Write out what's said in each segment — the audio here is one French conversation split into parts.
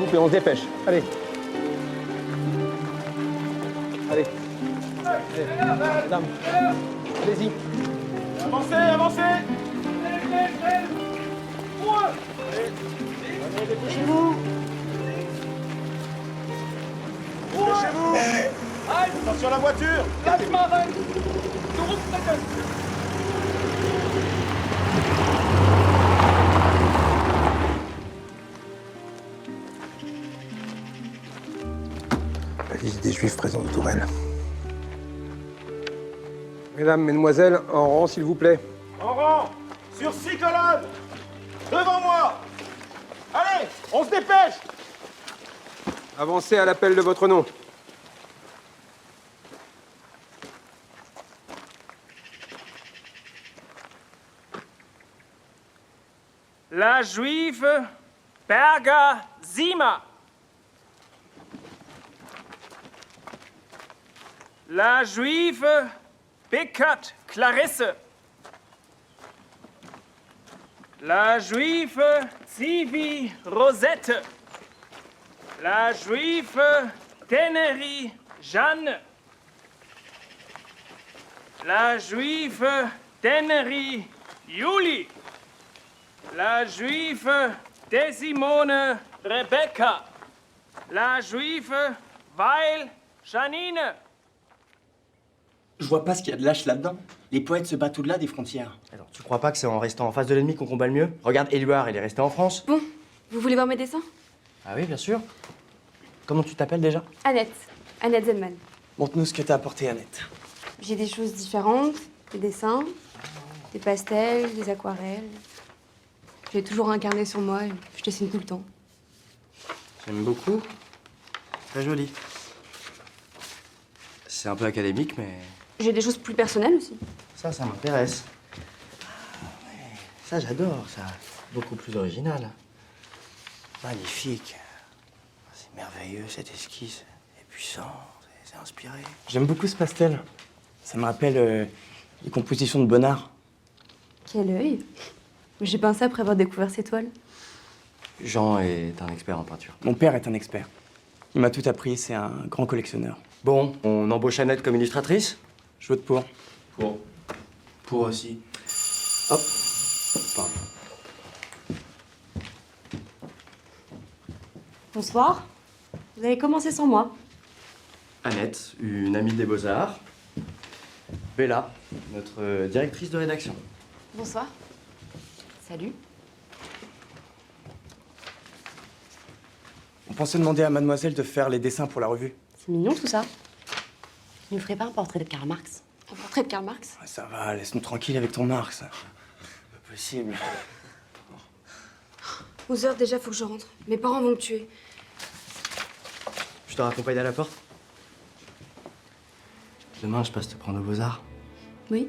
vous plaît, on se dépêche. Allez. Allez. Mesdames, allez-y. Avancez, avancez. Allez, dépêchez-vous. Dépêchez-vous. Attention à la voiture. La liste des Juifs présents de Tourelle. Mesdames, mesdemoiselles, en rang, s'il vous plaît. En rang, sur 6 colonnes. Devant moi. Allez, on se dépêche. Avancez à l'appel de votre nom. La juive Berger Sima. La juive Beckert Clarisse. La juive Zivi Rosette. La juive Teneri Jeanne. La juive Teneri Julie. La juive Desimone Rebecca. La juive Weil Janine. Je vois pas ce qu'il y a de lâche là-dedans. Les poètes se battent au-delà des frontières. Alors, tu crois pas que c'est en restant en face de l'ennemi qu'on combat le mieux? Regarde Éluard, il est resté en France. Bon, vous voulez voir mes dessins? Ah oui, bien sûr. Comment tu t'appelles déjà? Annette. Annette Zellman. Montre-nous ce que t'as apporté, Annette. J'ai des choses différentes, des dessins, des pastels, des aquarelles. J'ai toujours un carnet sur moi et je dessine tout le temps. J'aime beaucoup. Très joli. C'est un peu académique, mais J'ai des choses plus personnelles aussi. ça m'intéresse. Ah ouais, ça, j'adore, ça. Beaucoup plus original. Magnifique. C'est merveilleux, cette esquisse. C'est puissant, c'est inspiré. J'aime beaucoup ce pastel. Ça me rappelle les compositions de Bonnard. Quel œil! J'ai pensé après avoir découvert ces toiles. Jean est un expert en peinture. Mon père est un expert. Il m'a tout appris, c'est un grand collectionneur. Bon, on embauche Annette comme illustratrice? Je vote pour. Pour aussi. Hop. Pardon. Bonsoir. Vous avez commencé sans moi. Annette, une amie des Beaux-Arts. Bella, notre directrice de rédaction. Bonsoir. Salut. On pensait demander à mademoiselle de faire les dessins pour la revue. C'est mignon tout ça. Tu ne ferais pas un portrait de Karl Marx? Un portrait de Karl Marx? Ouais, ça va, laisse-nous tranquille avec ton Marx. Pas possible. 11h déjà, faut que je rentre. Mes parents vont me tuer. Je te raccompagne à la porte. Demain, je passe te prendre aux Beaux-Arts. Oui.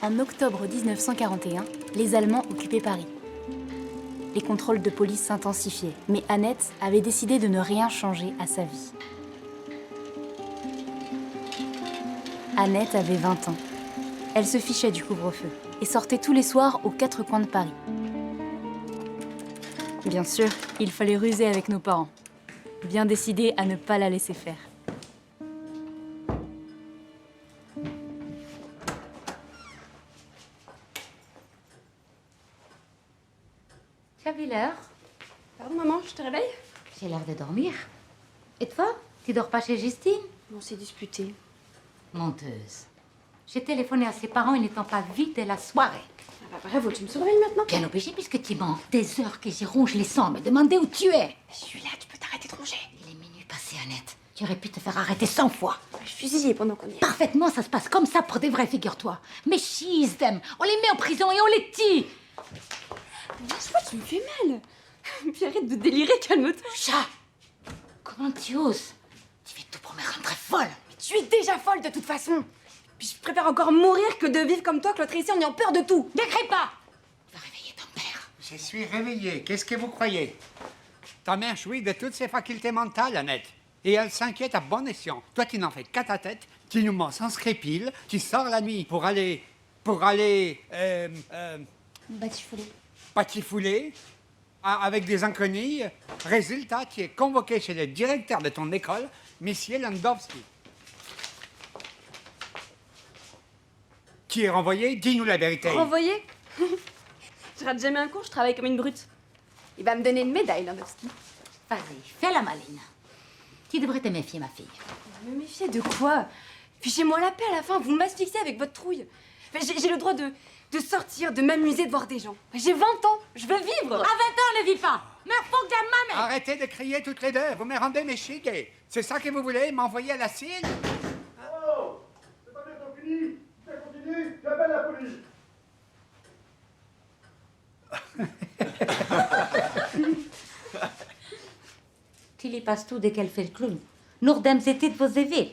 En octobre 1941, les Allemands occupaient Paris. Les contrôles de police s'intensifiaient, mais Annette avait décidé de ne rien changer à sa vie. Annette avait 20 ans. Elle se fichait du couvre-feu et sortait tous les soirs aux 4 coins de Paris. Bien sûr, il fallait ruser avec nos parents, bien décidés à ne pas la laisser faire. Tu as vu l'heure? Pardon, maman, je te réveille? J'ai l'air de dormir. Et toi? Tu dors pas chez Justine? On s'est disputé. Menteuse. J'ai téléphoné à ses parents, ils n'étant pas vite de la soirée. Ah bah bravo, tu me surveilles maintenant? Bien obligé puisque tu mens. Des heures que j'y ronge les sangs, me demander où tu es. Je suis là, tu peux t'arrêter de ronger. Il est minuit passé, Annette. Tu aurais pu te faire arrêter 100 fois. Je suis fusillée pendant qu'on y est. Parfaitement, ça se passe comme ça pour des vrais, figure-toi. Mais she's them. On les met en prison et on les tue. Je vois, tu me fais mal. Puis arrête de délirer, calme-toi. Chat. Comment tu oses? Tu fais tout pour me rendre folle. Mais tu es déjà folle de toute façon. Puis je préfère encore mourir que de vivre comme toi, Claude ici en ayant peur de tout. Ne crie pas. Va réveiller ton père. Je suis réveillé. Qu'est-ce que vous croyez? Ta mère jouit de toutes ses facultés mentales, Annette. Et elle s'inquiète à bon escient. Toi, tu n'en fais qu'à ta tête. Tu nous mens sans scrépule, tu sors la nuit pour aller patifouler avec des inconnus. Résultat, tu es convoqué chez le directeur de ton école, Monsieur Landowski. Tu es renvoyé, dis-nous la vérité. Renvoyé? Je rate jamais un cours, je travaille comme une brute. Il va me donner une médaille, Landowski. Vas-y, fais la maline. Tu devrais te méfier, ma fille. Me méfier de quoi? Fichez-moi la paix à la fin, vous m'asphyxiez avec votre trouille. J'ai le droit de sortir, de m'amuser, de voir des gens. J'ai 20 ans, je veux vivre. À 20 ans, ne vis pas. Mais faut que ta maman. Arrêtez de crier toutes les deux, vous me rendez méchique. C'est ça que vous voulez, m'envoyer à la Cine? Oh! C'est pas bientôt fini! Si ça continue, j'appelle la police! Tu les passes tout dès qu'elle fait le clown. Nordem, c'était de vos éviles.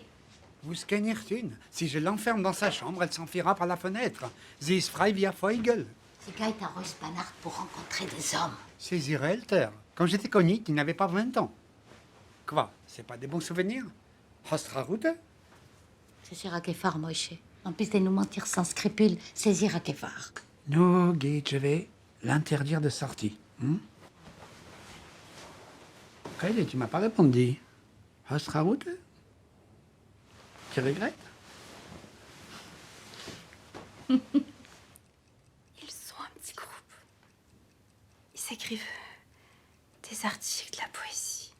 Vous scannertun. Si je l'enferme dans sa chambre, elle s'enfuira par la fenêtre. Sie ist frei wie ein Vogel. C'est Guy Royce Panard pour rencontrer des hommes. C'est Irelter. Quand j'étais connu, tu n'avais pas 20 ans. Quoi? C'est pas des bons souvenirs? Hostra route? C'est Sirakefar, Moïse. En plus de nous mentir sans scrupule, c'est Sirakefar. No, Guy, je vais l'interdire de sortie. Allez, tu m'as pas répondu. Hostra route? Tu regrettes? Ils sont un petit groupe. Ils s'écrivent des articles, de la poésie.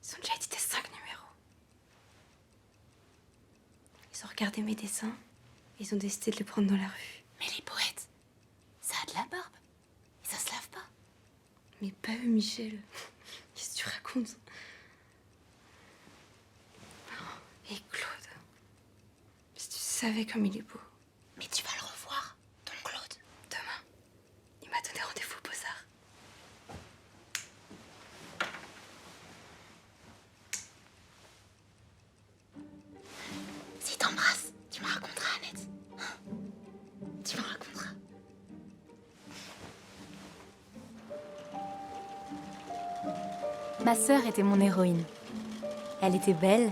Ils ont déjà édité 5 numéros. Ils ont regardé mes dessins et ils ont décidé de les prendre dans la rue. Mais les poètes, ça a de la barbe. Et ça se lave pas. Mais pas eux, Michel. Qu'est-ce que tu racontes? Et Claude. Si tu savais comme il est beau. Mais tu vas le revoir, ton Claude. Demain, il m'a donné rendez-vous aux Beaux-Arts. Si t'embrasses, tu me raconteras, Annette. Tu me raconteras. Ma sœur était mon héroïne. Elle était belle,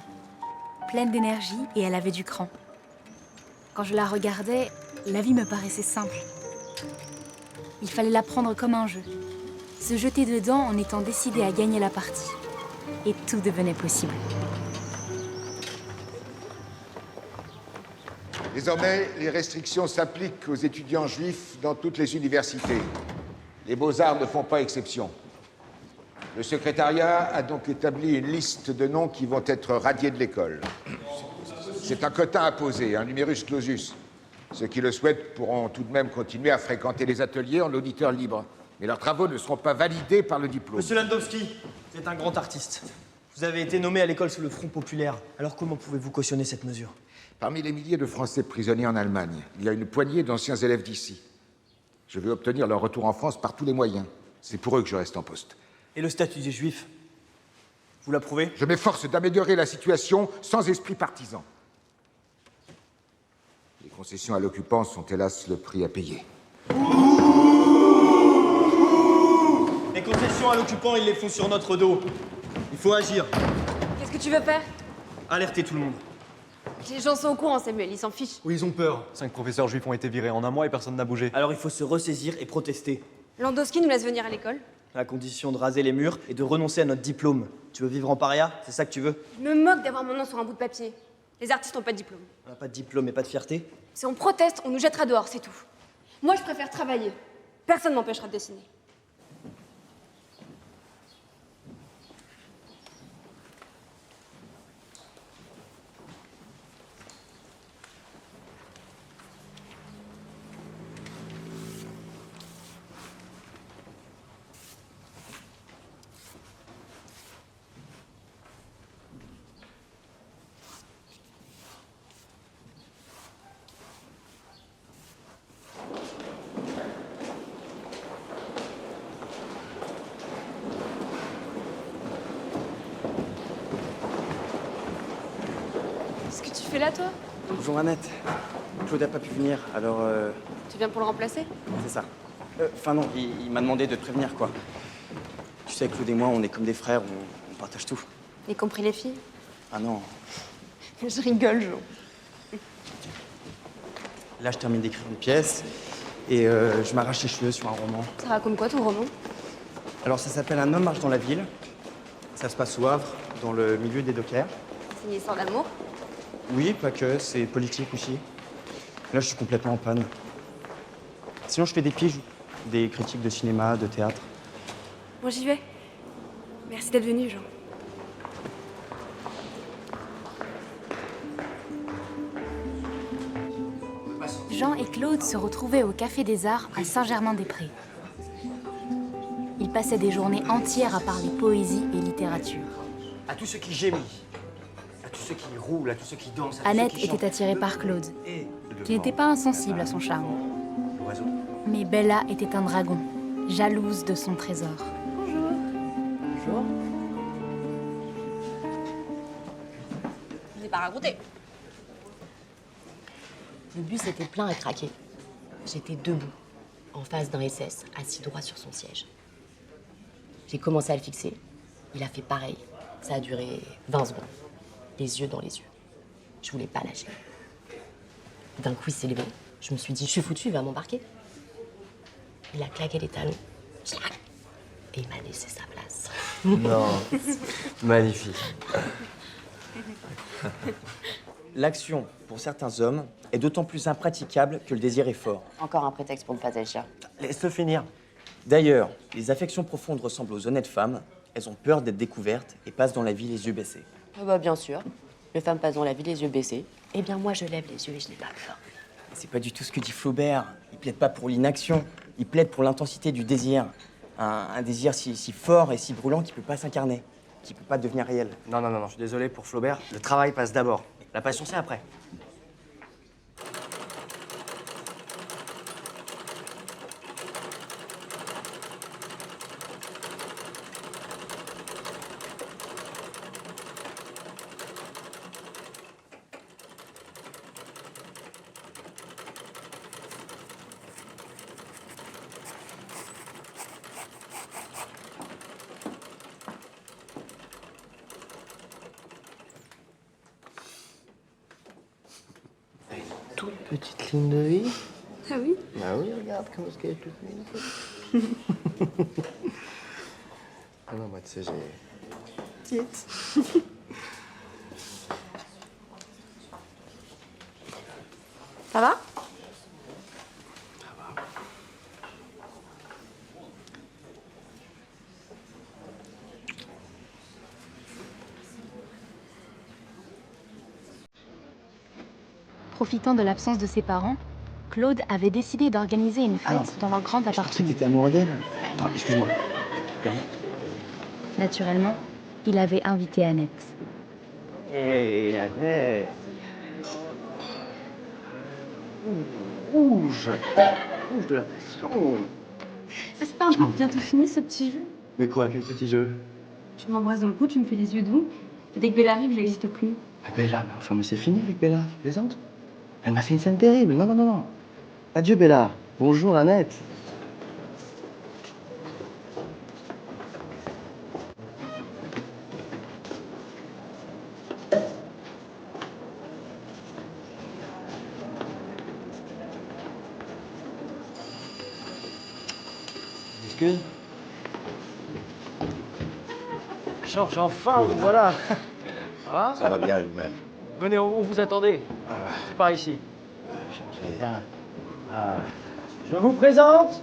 pleine d'énergie et elle avait du cran. Quand je la regardais, la vie me paraissait simple. Il fallait la prendre comme un jeu, se jeter dedans en étant décidé à gagner la partie. Et tout devenait possible. Désormais, les restrictions s'appliquent aux étudiants juifs dans toutes les universités. Les Beaux-Arts ne font pas exception. Le secrétariat a donc établi une liste de noms qui vont être radiés de l'école. C'est un quota imposé, un numerus clausus. Ceux qui le souhaitent pourront tout de même continuer à fréquenter les ateliers en auditeur libre. Mais leurs travaux ne seront pas validés par le diplôme. Monsieur Landowski, vous êtes un grand artiste. Vous avez été nommé à l'école sous le Front populaire. Alors comment pouvez-vous cautionner cette mesure? Parmi les milliers de Français prisonniers en Allemagne, il y a une poignée d'anciens élèves d'ici. Je veux obtenir leur retour en France par tous les moyens. C'est pour eux que je reste en poste. Et le statut des Juifs? Vous l'approuvez? Je m'efforce d'améliorer la situation sans esprit partisan. Les concessions à l'occupant sont hélas le prix à payer. Les concessions à l'occupant, ils les font sur notre dos. Il faut agir. Qu'est-ce que tu veux faire? Alerter tout le monde. Les gens sont au courant, Samuel, ils s'en fichent. Oui, ils ont peur. 5 professeurs juifs ont été virés en un mois et personne n'a bougé. Alors il faut se ressaisir et protester. Landowski nous laisse venir à l'école. À la condition de raser les murs et de renoncer à notre diplôme. Tu veux vivre en paria? C'est ça que tu veux? Je me moque d'avoir mon nom sur un bout de papier. Les artistes n'ont pas de diplôme. On n'a pas de diplôme et pas de fierté? Si on proteste, on nous jettera dehors, c'est tout. Moi, je préfère travailler. Personne ne m'empêchera de dessiner. Qu'est-ce que tu fais là, toi? Bonjour Annette. Claude n'a pas pu venir, alors Tu viens pour le remplacer? c'est ça. Enfin non, il m'a demandé de te prévenir, quoi. Tu sais, Claude et moi, on est comme des frères, on partage tout. Y compris les filles? Ah non. Je rigole, Jo. Là, je termine d'écrire une pièce et je m'arrache les cheveux sur un roman. Ça raconte quoi ton roman? Alors, ça s'appelle Un homme marche dans la ville. Ça se passe au Havre, dans le milieu des dockers. C'est une histoire d'amour? Oui, pas que, c'est politique aussi. Là, je suis complètement en panne. Sinon, je fais des piges, des critiques de cinéma, de théâtre. Bon, j'y vais. Merci d'être venu, Jean. Jean et Claude se retrouvaient au Café des Arts à Saint-Germain-des-Prés. Ils passaient des journées entières à parler poésie et littérature. À tous ceux qui gémissent, à tous ceux qui roulent, à tous ceux qui dansent. Annette était attirée par Claude, qui n'était pas insensible à son charme. L'oiseau. Mais Bella était un dragon, jalouse de son trésor. Bonjour. Bonjour. Je vous ai pas raconté. Le bus était plein et craqué. J'étais debout, en face d'un SS, assis droit sur son siège. J'ai commencé à le fixer. Il a fait pareil. Ça a duré 20 secondes. Les yeux dans les yeux. Je voulais pas lâcher. D'un coup, il s'est levé. Je me suis dit, je suis foutu, il va m'embarquer. Il a claqué les talons. Tchac. Et il m'a laissé sa place. Non. Magnifique. L'action, pour certains hommes, est d'autant plus impraticable que le désir est fort. Encore un prétexte pour ne pas agir. Laisse-le finir. D'ailleurs, les affections profondes ressemblent aux honnêtes femmes. Elles ont peur d'être découvertes et passent dans la vie les yeux baissés. Ah bah bien sûr. Les femmes passent dans la vie les yeux baissés. Eh bien moi je lève les yeux et je n'ai pas peur. C'est pas du tout ce que dit Flaubert. Il plaide pas pour l'inaction. Il plaide pour l'intensité du désir. Un désir si fort et si brûlant qu'il peut pas s'incarner, qui peut pas devenir réel. Non, je suis désolé pour Flaubert. Le travail passe d'abord. La passion, c'est après. Petite ligne de vie. Ah oui? Bah oui, regarde comment est-ce qu'elle est toute mignonne. Ah non, moi, tu sais, j'ai... Petite. Ça va? Profitant de l'absence de ses parents, Claude avait décidé d'organiser une fête dans leur grand appartement. T'étais amoureux d'elle? Ah, excuse-moi. Naturellement, il avait invité Annette. Hé, Annette. Rouge. Rouge de la passion. C'est pas encore bientôt fini ce petit jeu? Mais quoi, quel petit jeu? Tu m'embrasses dans le cou, tu me fais des yeux doux. Dès que Bella arrive, je n'existe plus. Ah, Bella, mais c'est fini avec Bella. Tu plaisantes? Elle m'a fait une scène terrible. Non. Adieu, Bella. Bonjour, Annette. Excuse. Georges, enfin, vous voilà. Ça va? Ça va bien vous-même. Venez, on vous attendait. C'est par ici. Je vous présente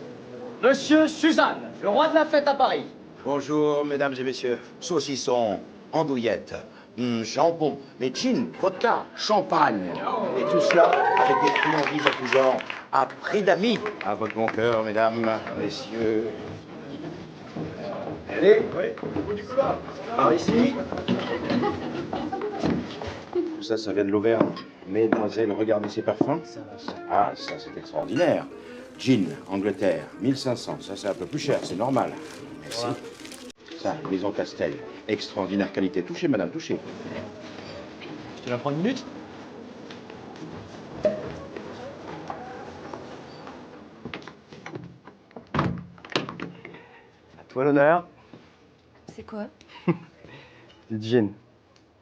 Monsieur Suzanne, le roi de la fête à Paris. Bonjour, mesdames et messieurs. Saucisson, andouillette, jambon, mais gin, vodka, champagne. Et tout cela avec des friandises à tout genre, à prix d'amis. À votre bon cœur, mesdames, messieurs. Allez, oui, au bout du couloir. Par ici. Tout ça, ça vient de l'Auvergne. Mesdemoiselles, regardez ces parfums. Ah, ça, c'est extraordinaire. Gin, Angleterre, 1500. Ça, c'est un peu plus cher, c'est normal. Merci. Ça, Maison Castel. Extraordinaire qualité. Touchez, madame, touchez. Je te la prends une minute? À toi l'honneur. C'est quoi? Du gin.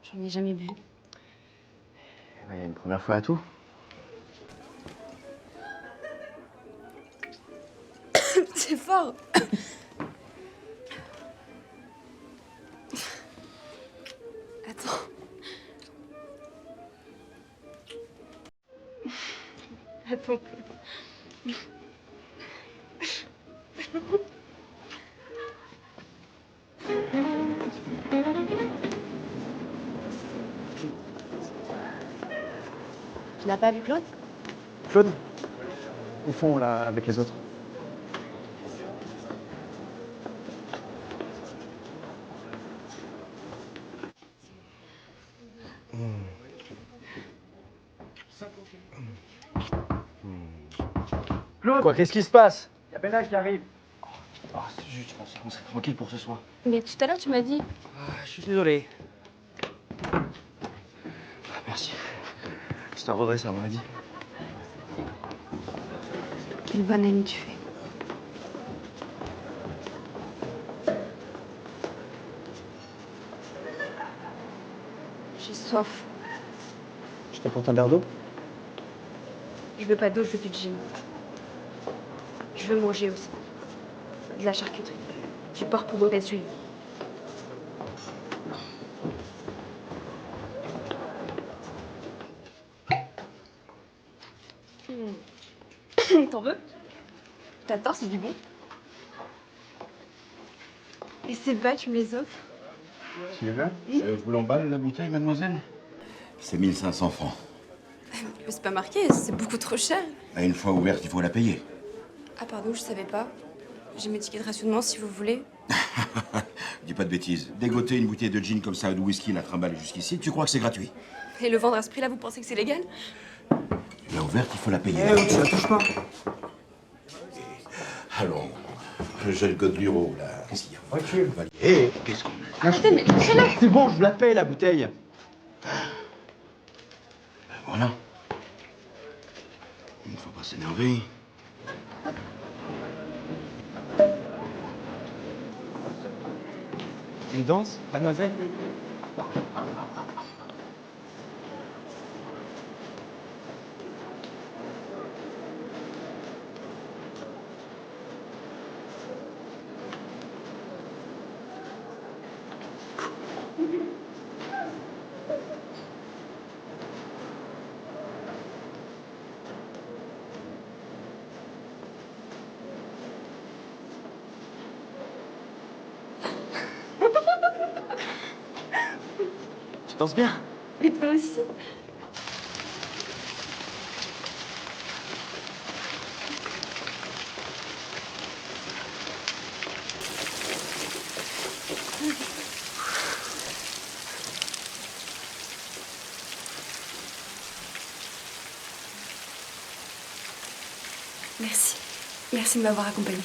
J'en ai jamais bu. Il y a une première fois à tout. C'est fort. Attends. Attends. Tu n'as pas vu Claude? Claude? Au fond, là, avec les autres. Claude! Quoi, qu'est-ce qui se passe? Il y a Bella qui arrive. Oh, c'est juste, on serait tranquille pour ce soir. Mais tout à l'heure, tu m'as dit. Je suis désolé. Merci. C'est un redresse, à mon avis. Quelle bonne amie tu fais. J'ai soif. Je t'apporte un verre d'eau? Je veux pas d'eau, je veux du gin. Je veux manger aussi. De la charcuterie. Du porc pour mauvaise huile. T'en veux? T'adores, c'est du bon. Et ces bas, tu me les offres? Tu veux? Je vous l'emballe, la bouteille, mademoiselle? C'est 1500 francs. Mais c'est pas marqué, c'est beaucoup trop cher. À une fois ouverte, il faut la payer. Ah pardon, je savais pas. J'ai mes tickets de rationnement si vous voulez. Dis pas de bêtises. Dégoter une bouteille de gin comme ça ou de whisky, la trimballer jusqu'ici, tu crois que c'est gratuit? Et le vendre à ce prix-là, vous pensez que c'est légal? La ouverte, il faut la payer. Tu la touches pas. Allons, le jeune Godelureau, là. Qu'est-ce qu'il y a? Voiture. Hé, qu'est-ce qu'on a? Arrêtez, mais lâchez-la! C'est bon, je la paie, la bouteille. Voilà. Il ne faut pas s'énerver. Une danse, mademoiselle? Tu danses bien? Et toi aussi. Merci. Merci de m'avoir accompagnée.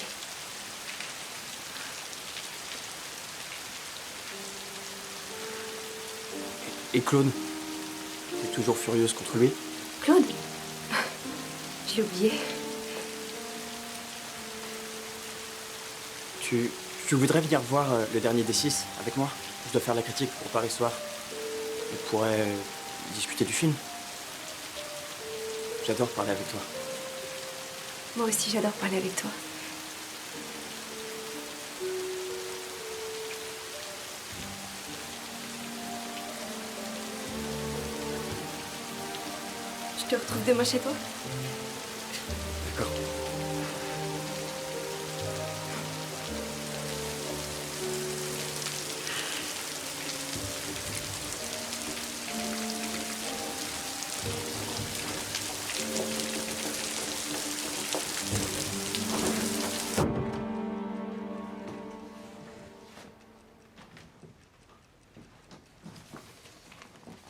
Et Claude? T'es toujours furieuse contre lui? Claude? J'ai oublié. Tu voudrais venir voir le dernier des 6 avec moi? Je dois faire la critique pour Paris Soir. On pourrait discuter du film. J'adore parler avec toi. Moi aussi, j'adore parler avec toi. Je te retrouve demain chez toi? D'accord.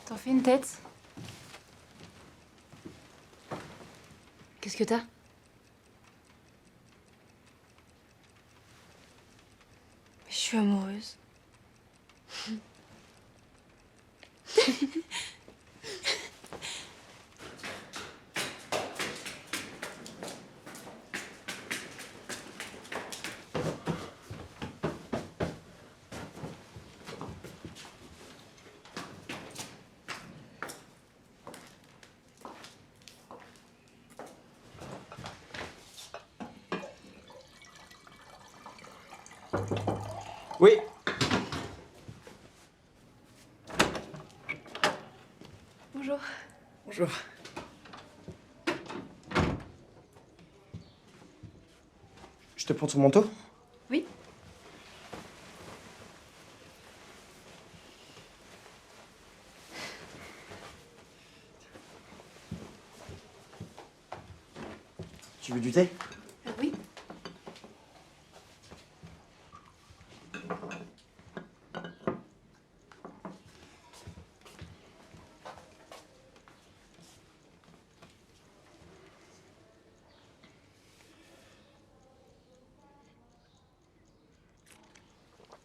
T'en fais une tête? Qu'est-ce que t'as? Je suis amoureuse. Oui. Bonjour. Bonjour. Je te prends ton manteau? Oui. Tu veux du thé? Oui.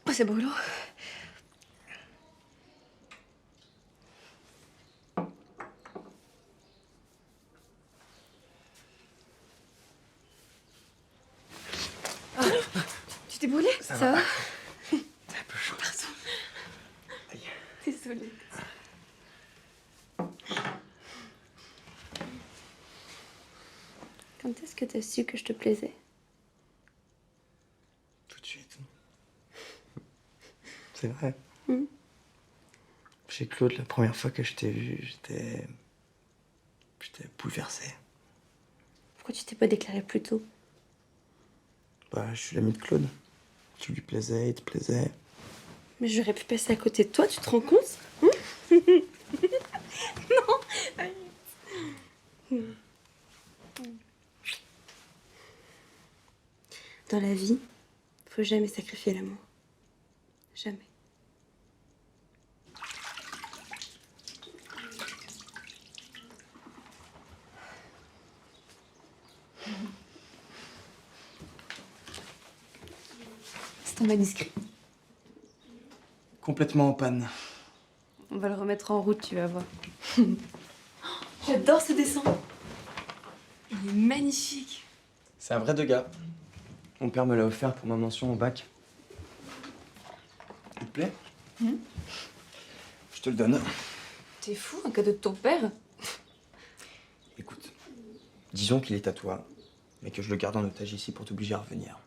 Oh, c'est brûlant. Ah, tu t'es brûlé? Ça va? C'est un peu chaud. Pardon. Désolée. Quand est-ce que t'as su que je te plaisais? Tout de suite. C'est vrai. Chez Claude, la première fois que je t'ai vu, j'étais bouleversé. Pourquoi tu t'es pas déclaré plus tôt? Bah, je suis l'ami de Claude. Tu lui plaisais, il te plaisait. Mais j'aurais pu passer à côté de toi, tu te rends compte? Non, arrête. Dans la vie, faut jamais sacrifier l'amour. Jamais. C'est ton manuscrit. Complètement en panne. On va le remettre en route, tu vas voir. J'adore ce dessin. Il est magnifique. C'est un vrai Degas. Mon père me l'a offert pour ma mention au bac. Il te plaît? Je te le donne. T'es fou, un cadeau de ton père? Écoute, disons qu'il est à toi, mais que je le garde en otage ici pour t'obliger à revenir.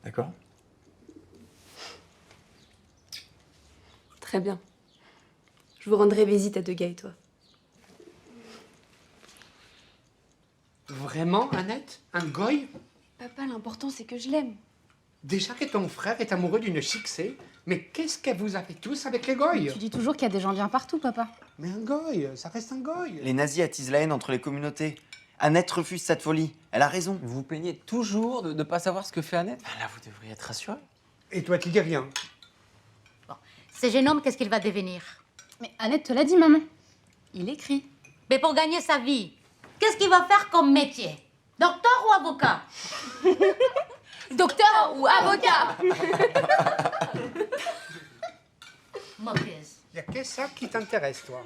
D'accord? Très bien. Je vous rendrai visite à Degas et toi. Vraiment, Annette? Un goy? Papa, l'important c'est que je l'aime. Déjà que ton frère est amoureux d'une chicksée, mais qu'est-ce que vous avez tous avec les goys? Tu dis toujours qu'il y a des gens bien partout, papa. Mais un goy, ça reste un goy. Les nazis attisent la haine entre les communautés. Annette refuse cette folie. Elle a raison. Vous vous plaignez toujours de ne pas savoir ce que fait Annette? Là, vous devriez être rassuré. Et toi, tu dis rien? Ce jeune homme, qu'est-ce qu'il va devenir? Mais Annette te l'a dit, maman. Il écrit. Mais pour gagner sa vie, qu'est-ce qu'il va faire comme métier? Docteur ou avocat? Docteur ou avocat? Moqueuse. Il n'y a que ça qui t'intéresse, toi.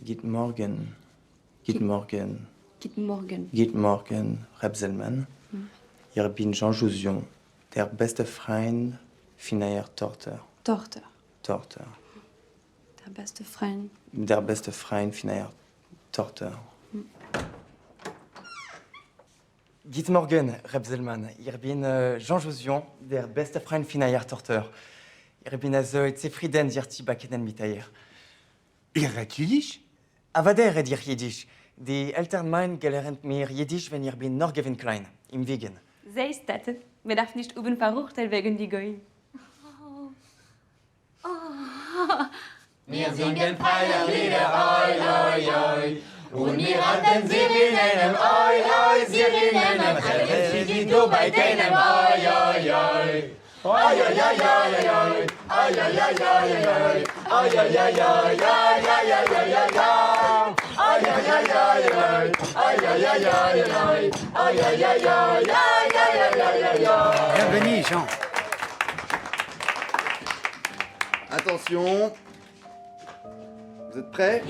Git Morgen. Git Morgen. Kit Morgan. Git Morgen, Rebselmann. Ich bin Jean Jousion, der beste Freund Finayer Torter. Torter. Torter. Der beste Freund. Der beste Freund Finayer Torter. Git Morgen, Rebselmann. Ich bin Jean Jousion, der beste Freund Finayer Torter. Ich bin also zufrieden, Sie backenen mit ihr. Il redet Jiddisch? Aber der redet Jiddisch. Die Eltern meinen gelernt mir Jiddisch, wenn ich bin noch gewinn klein, im Wegen. Zij staat het. Men darf nicht oben verruchten wegen die Goy. Wir singen Feierlieder, oi, oi, oi. Und wir halten Sirenen, oi, oi, Sirenen. Treffen sie du bei denen, oi, oi, oi. Oi, oi, oi, oi, oi. Oi, oi, oi, oi, oi. Oi, oi, oi, oi, oi, oi, oi, oi, oi, oi. Oi, oi, oi, oi, oi. Oi, oi, oi, oi, oi. Oi, oi, oi, oi, oi, oi, oi. Bienvenue, Jean. Attention. Vous êtes prêts?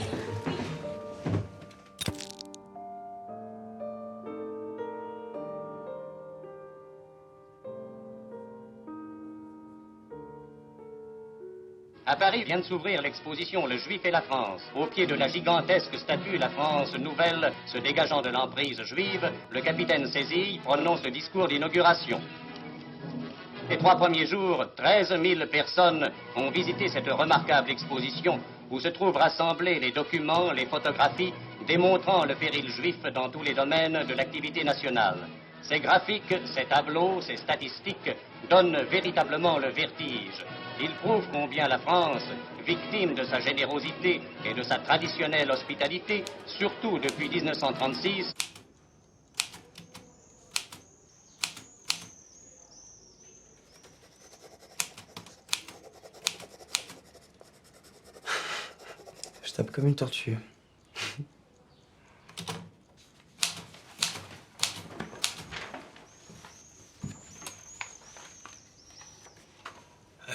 À Paris vient de s'ouvrir l'exposition Le Juif et la France. Au pied de la gigantesque statue La France nouvelle se dégageant de l'emprise juive, le capitaine Sézille prononce le discours d'inauguration. Les 3 premiers jours, 13 000 personnes ont visité cette remarquable exposition où se trouvent rassemblés les documents, les photographies démontrant le péril juif dans tous les domaines de l'activité nationale. Ces graphiques, ces tableaux, ces statistiques donnent véritablement le vertige. Ils prouvent combien la France, victime de sa générosité et de sa traditionnelle hospitalité, surtout depuis 1936, Je tape comme une tortue.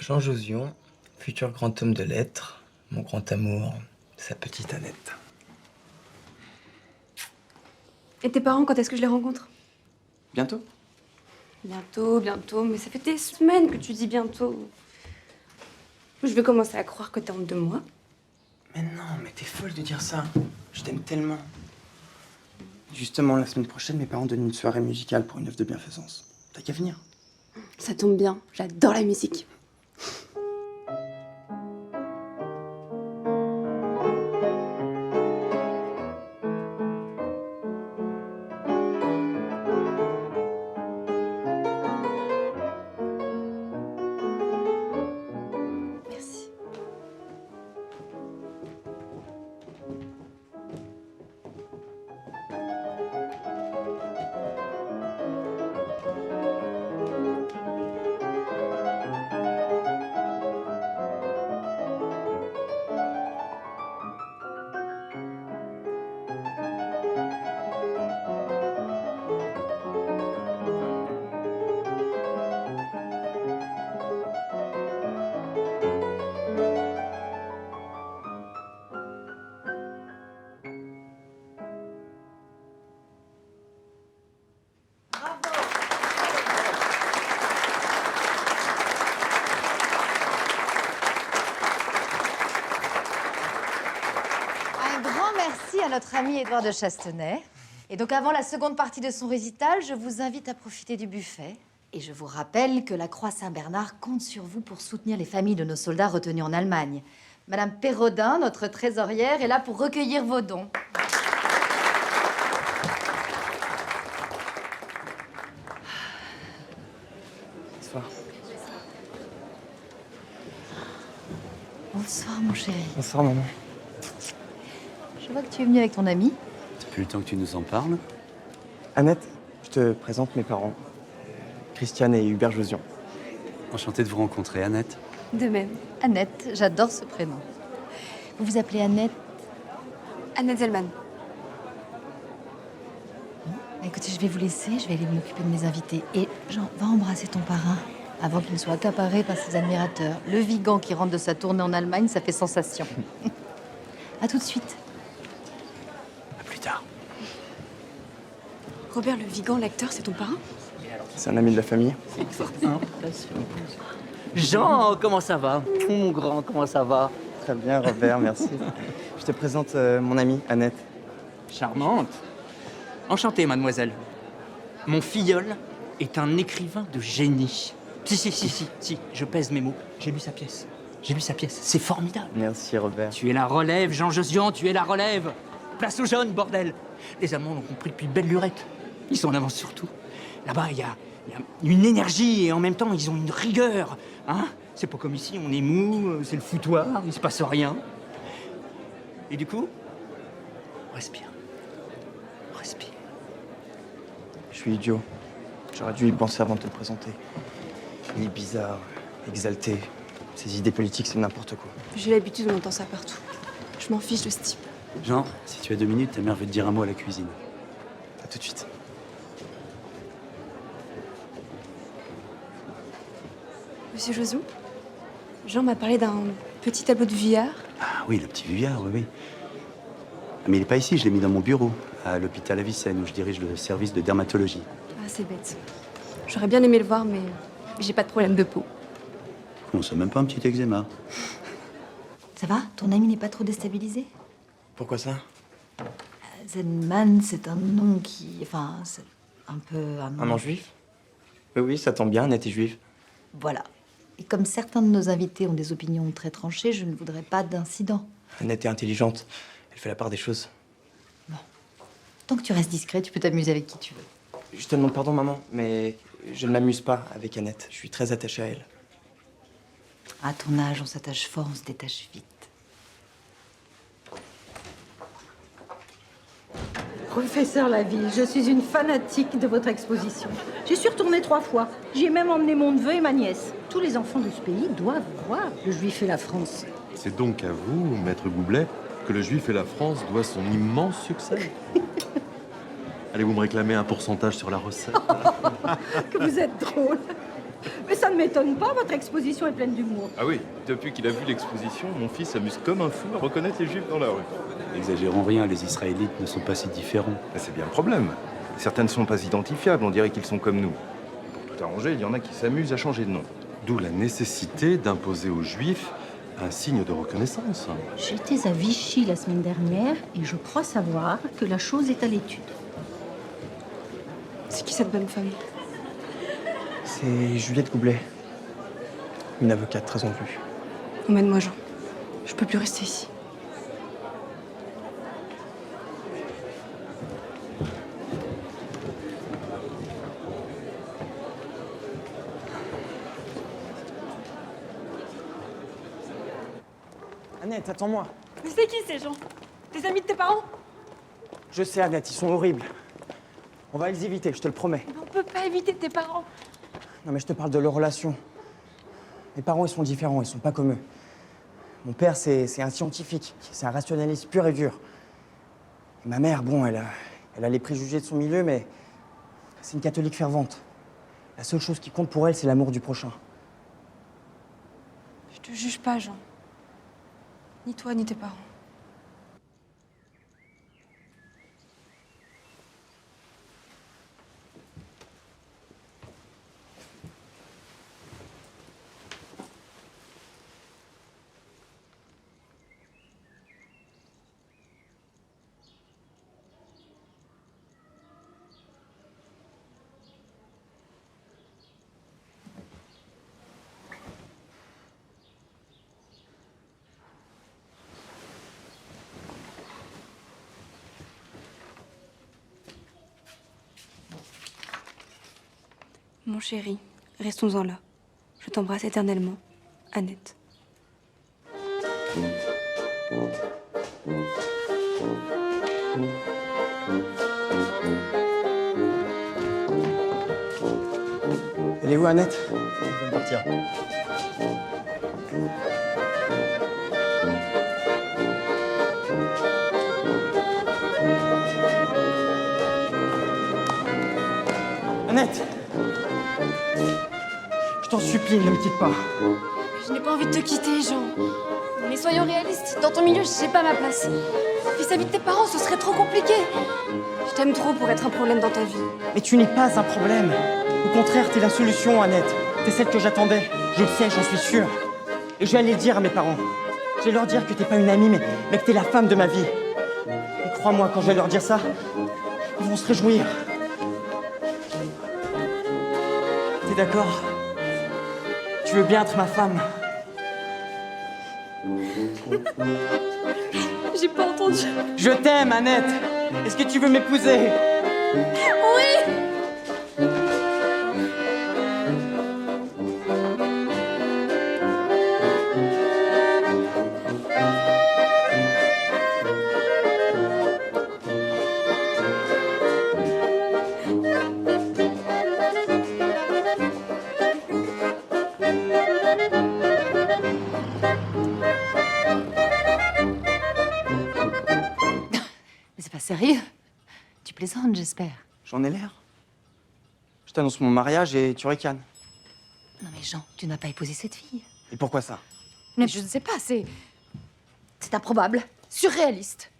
Jean Josion, futur grand homme de lettres, mon grand amour, sa petite Annette. Et tes parents, quand est-ce que je les rencontre? Bientôt? Bientôt, bientôt, mais ça fait des semaines que tu dis bientôt. Je vais commencer à croire que t'es honte de moi. Mais non, mais t'es folle de dire ça. Je t'aime tellement. Justement, la semaine prochaine, mes parents donnent une soirée musicale pour une œuvre de bienfaisance. T'as qu'à venir. Ça tombe bien, j'adore la musique. Merci à notre ami Édouard de Chastenay. Et donc avant la seconde partie de son récital, je vous invite à profiter du buffet. Et je vous rappelle que la Croix Saint-Bernard compte sur vous pour soutenir les familles de nos soldats retenus en Allemagne. Madame Perrodin, notre trésorière, est là pour recueillir vos dons. Bonsoir. Bonsoir, mon chéri. Bonsoir, maman. Je vois que tu es venu avec ton ami. Depuis le temps que tu nous en parles. Annette, je te présente mes parents. Christiane et Hubert Josion. Enchanté de vous rencontrer, Annette. De même. Annette, j'adore ce prénom. Vous vous appelez Annette? Annette Zellman. Écoutez, je vais vous laisser, je vais aller m'occuper de mes invités. Et Jean, va embrasser ton parrain avant qu'il ne soit accaparé par ses admirateurs. Le Vigan qui rentre de sa tournée en Allemagne, ça fait sensation. À tout de suite. À plus tard. Robert Le Vigan, l'acteur, c'est ton parrain? C'est un ami de la famille. Jean, comment ça va? Mon grand, comment ça va? Très bien, Robert, merci. Je te présente mon amie, Annette. Charmante. Enchantée, mademoiselle. Mon filleul est un écrivain de génie. Si, je pèse mes mots. J'ai lu sa pièce. C'est formidable. Merci, Robert. Tu es la relève, Jean Josian, tu es la relève. Place aux jeunes, bordel. Les Allemands l'ont compris depuis belle lurette. Ils sont en avance sur tout. Là-bas, il y a une énergie et en même temps, ils ont une rigueur. Hein? C'est pas comme ici, on est mou, c'est le foutoir, il se passe rien. Et du coup, respire. Je suis idiot. J'aurais dû y penser avant de te le présenter. Il est bizarre, exalté. Ses idées politiques, c'est n'importe quoi. J'ai l'habitude, on entend ça partout. Je m'en fiche de ce type. Jean, si tu as 2 minutes, ta mère veut te dire un mot à la cuisine. À tout de suite. Monsieur Joson, Jean m'a parlé d'un petit tableau de Vuillard. Ah oui, le petit Vuillard, oui. Ah, mais il n'est pas ici, je l'ai mis dans mon bureau, à l'hôpital Avicenne, où je dirige le service de dermatologie. Ah, c'est bête. J'aurais bien aimé le voir, mais j'ai pas de problème de peau. On sait même pas un petit eczéma. Ça va? Ton ami n'est pas trop déstabilisé? Pourquoi ça? Zenman, c'est un nom qui... Enfin, c'est un peu... Un nom juif? Oui, ça tombe bien, Annette est juive. Voilà. Et comme certains de nos invités ont des opinions très tranchées, je ne voudrais pas d'incident. Annette est intelligente. Elle fait la part des choses. Tant que tu restes discret, tu peux t'amuser avec qui tu veux. Je te demande pardon, maman, mais je ne m'amuse pas avec Annette. Je suis très attaché à elle. À ton âge, on s'attache fort, on se détache vite. Professeur Laville, je suis une fanatique de votre exposition. J'y suis retournée 3 fois. J'y ai même emmené mon neveu et ma nièce. Tous les enfants de ce pays doivent voir Le Juif et la France. C'est donc à vous, maître Goublet, que Le Juif et la France doit son immense succès. Allez, vous me réclamez un pourcentage sur la recette. Que vous êtes drôle. Mais ça ne m'étonne pas, votre exposition est pleine d'humour. Ah oui, depuis qu'il a vu l'exposition, mon fils s'amuse comme un fou à reconnaître les Juifs dans la rue. N'exagérons rien, les Israélites ne sont pas si différents. C'est bien le problème. Certains ne sont pas identifiables, on dirait qu'ils sont comme nous. Pour tout arranger, il y en a qui s'amusent à changer de nom. D'où la nécessité d'imposer aux Juifs un signe de reconnaissance. J'étais à Vichy la semaine dernière et je crois savoir que la chose est à l'étude. C'est qui cette bonne femme? C'est Juliette Goublet. Une avocate très en vue. Emmène-moi, Jean. Je peux plus rester ici. Annette, attends-moi. Mais c'est qui ces gens? Tes amis de tes parents? Je sais, Annette, ils sont horribles. On va les éviter, je te le promets. On peut pas éviter tes parents. Non, mais je te parle de leur relation. Mes parents, ils sont différents, ils sont pas comme eux. Mon père, c'est un scientifique, c'est un rationaliste pur et dur. Et ma mère, bon, elle a les préjugés de son milieu, mais c'est une catholique fervente. La seule chose qui compte pour elle, c'est l'amour du prochain. Je te juge pas, Jean. Ni toi, ni tes parents. Mon chéri, restons-en là. Je t'embrasse éternellement. Annette. Elle est où, Annette? Elle vient de partir. Annette! Je t'en supplie, ne me quitte pas. Je n'ai pas envie de te quitter, Jean. Mais soyons réalistes, dans ton milieu, je sais pas ma place. Vis-à-vis de tes parents, ce serait trop compliqué. Je t'aime trop pour être un problème dans ta vie. Mais tu n'es pas un problème. Au contraire, t'es la solution, Annette. T'es celle que j'attendais. Je le sais, j'en suis sûr. Et je vais aller le dire à mes parents. Je vais leur dire que t'es pas une amie, mais que t'es la femme de ma vie. Et crois-moi, quand je vais leur dire ça, ils vont se réjouir. T'es d'accord? Tu veux bien être ma femme? J'ai pas entendu. Je t'aime, Annette. Est-ce que tu veux m'épouser? Oui! Mais c'est pas sérieux? Tu plaisantes, j'espère. J'en ai l'air. Je t'annonce mon mariage et tu ricanes. Non mais Jean, tu n'as pas épousé cette fille. Et pourquoi ça? Mais je ne sais pas, c'est improbable, surréaliste.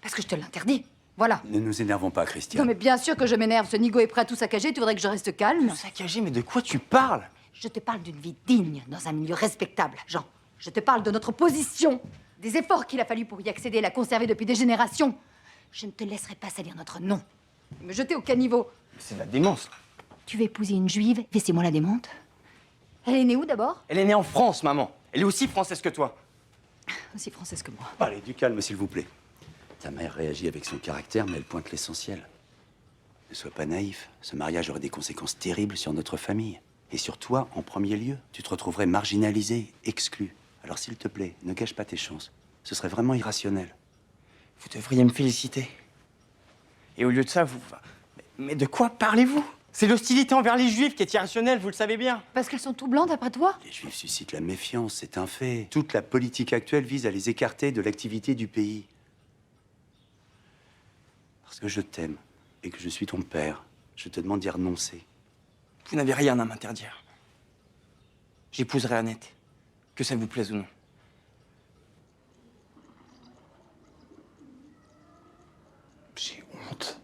Parce que je te l'interdis, voilà. Ne nous énervons pas, Christian. Non mais bien sûr que je m'énerve, ce nigo est prêt à tout saccager, tu voudrais que je reste calme? Tout saccagé, mais de quoi tu parles? Je te parle d'une vie digne, dans un milieu respectable, Jean. Je te parle de notre position, des efforts qu'il a fallu pour y accéder et la conserver depuis des générations. Je ne te laisserai pas salir notre nom. Me jeter au caniveau. C'est de la démence. Tu veux épouser une juive? Laissez-moi la démonte. Elle est née où d'abord? Elle est née en France, maman. Elle est aussi française que toi. Aussi française que moi. Allez, du calme, s'il vous plaît. Ta mère réagit avec son caractère, mais elle pointe l'essentiel. Ne sois pas naïf. Ce mariage aurait des conséquences terribles sur notre famille. Et sur toi, en premier lieu. Tu te retrouverais marginalisé, exclu. Alors, s'il te plaît, ne gâche pas tes chances. Ce serait vraiment irrationnel. Vous devriez me féliciter. Et au lieu de ça, vous... Mais de quoi parlez-vous? C'est l'hostilité envers les Juifs qui est irrationnelle, vous le savez bien. Parce qu'elles sont tout blancs, d'après toi? Les Juifs suscitent la méfiance, c'est un fait. Toute la politique actuelle vise à les écarter de l'activité du pays. Parce que je t'aime et que je suis ton père, je te demande d'y renoncer. Vous n'avez rien à m'interdire. J'épouserai Annette, que ça vous plaise ou non. J'ai honte.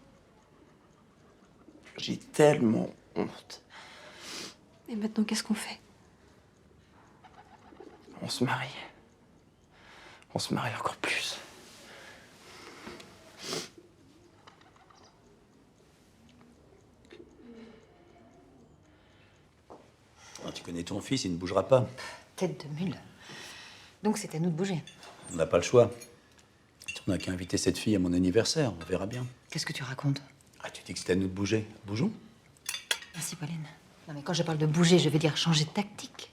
J'ai tellement honte. Et maintenant, qu'est-ce qu'on fait? On se marie. On se marie encore plus. Ah, tu connais ton fils, il ne bougera pas. Tête de mule. Donc c'est à nous de bouger. On n'a pas le choix. On n'a qu'à inviter cette fille à mon anniversaire, on verra bien. Qu'est-ce que tu racontes? Ah, tu dis que c'est à nous de bouger. Bougeons. Merci, Pauline. Non, mais quand je parle de bouger, je veux dire changer de tactique.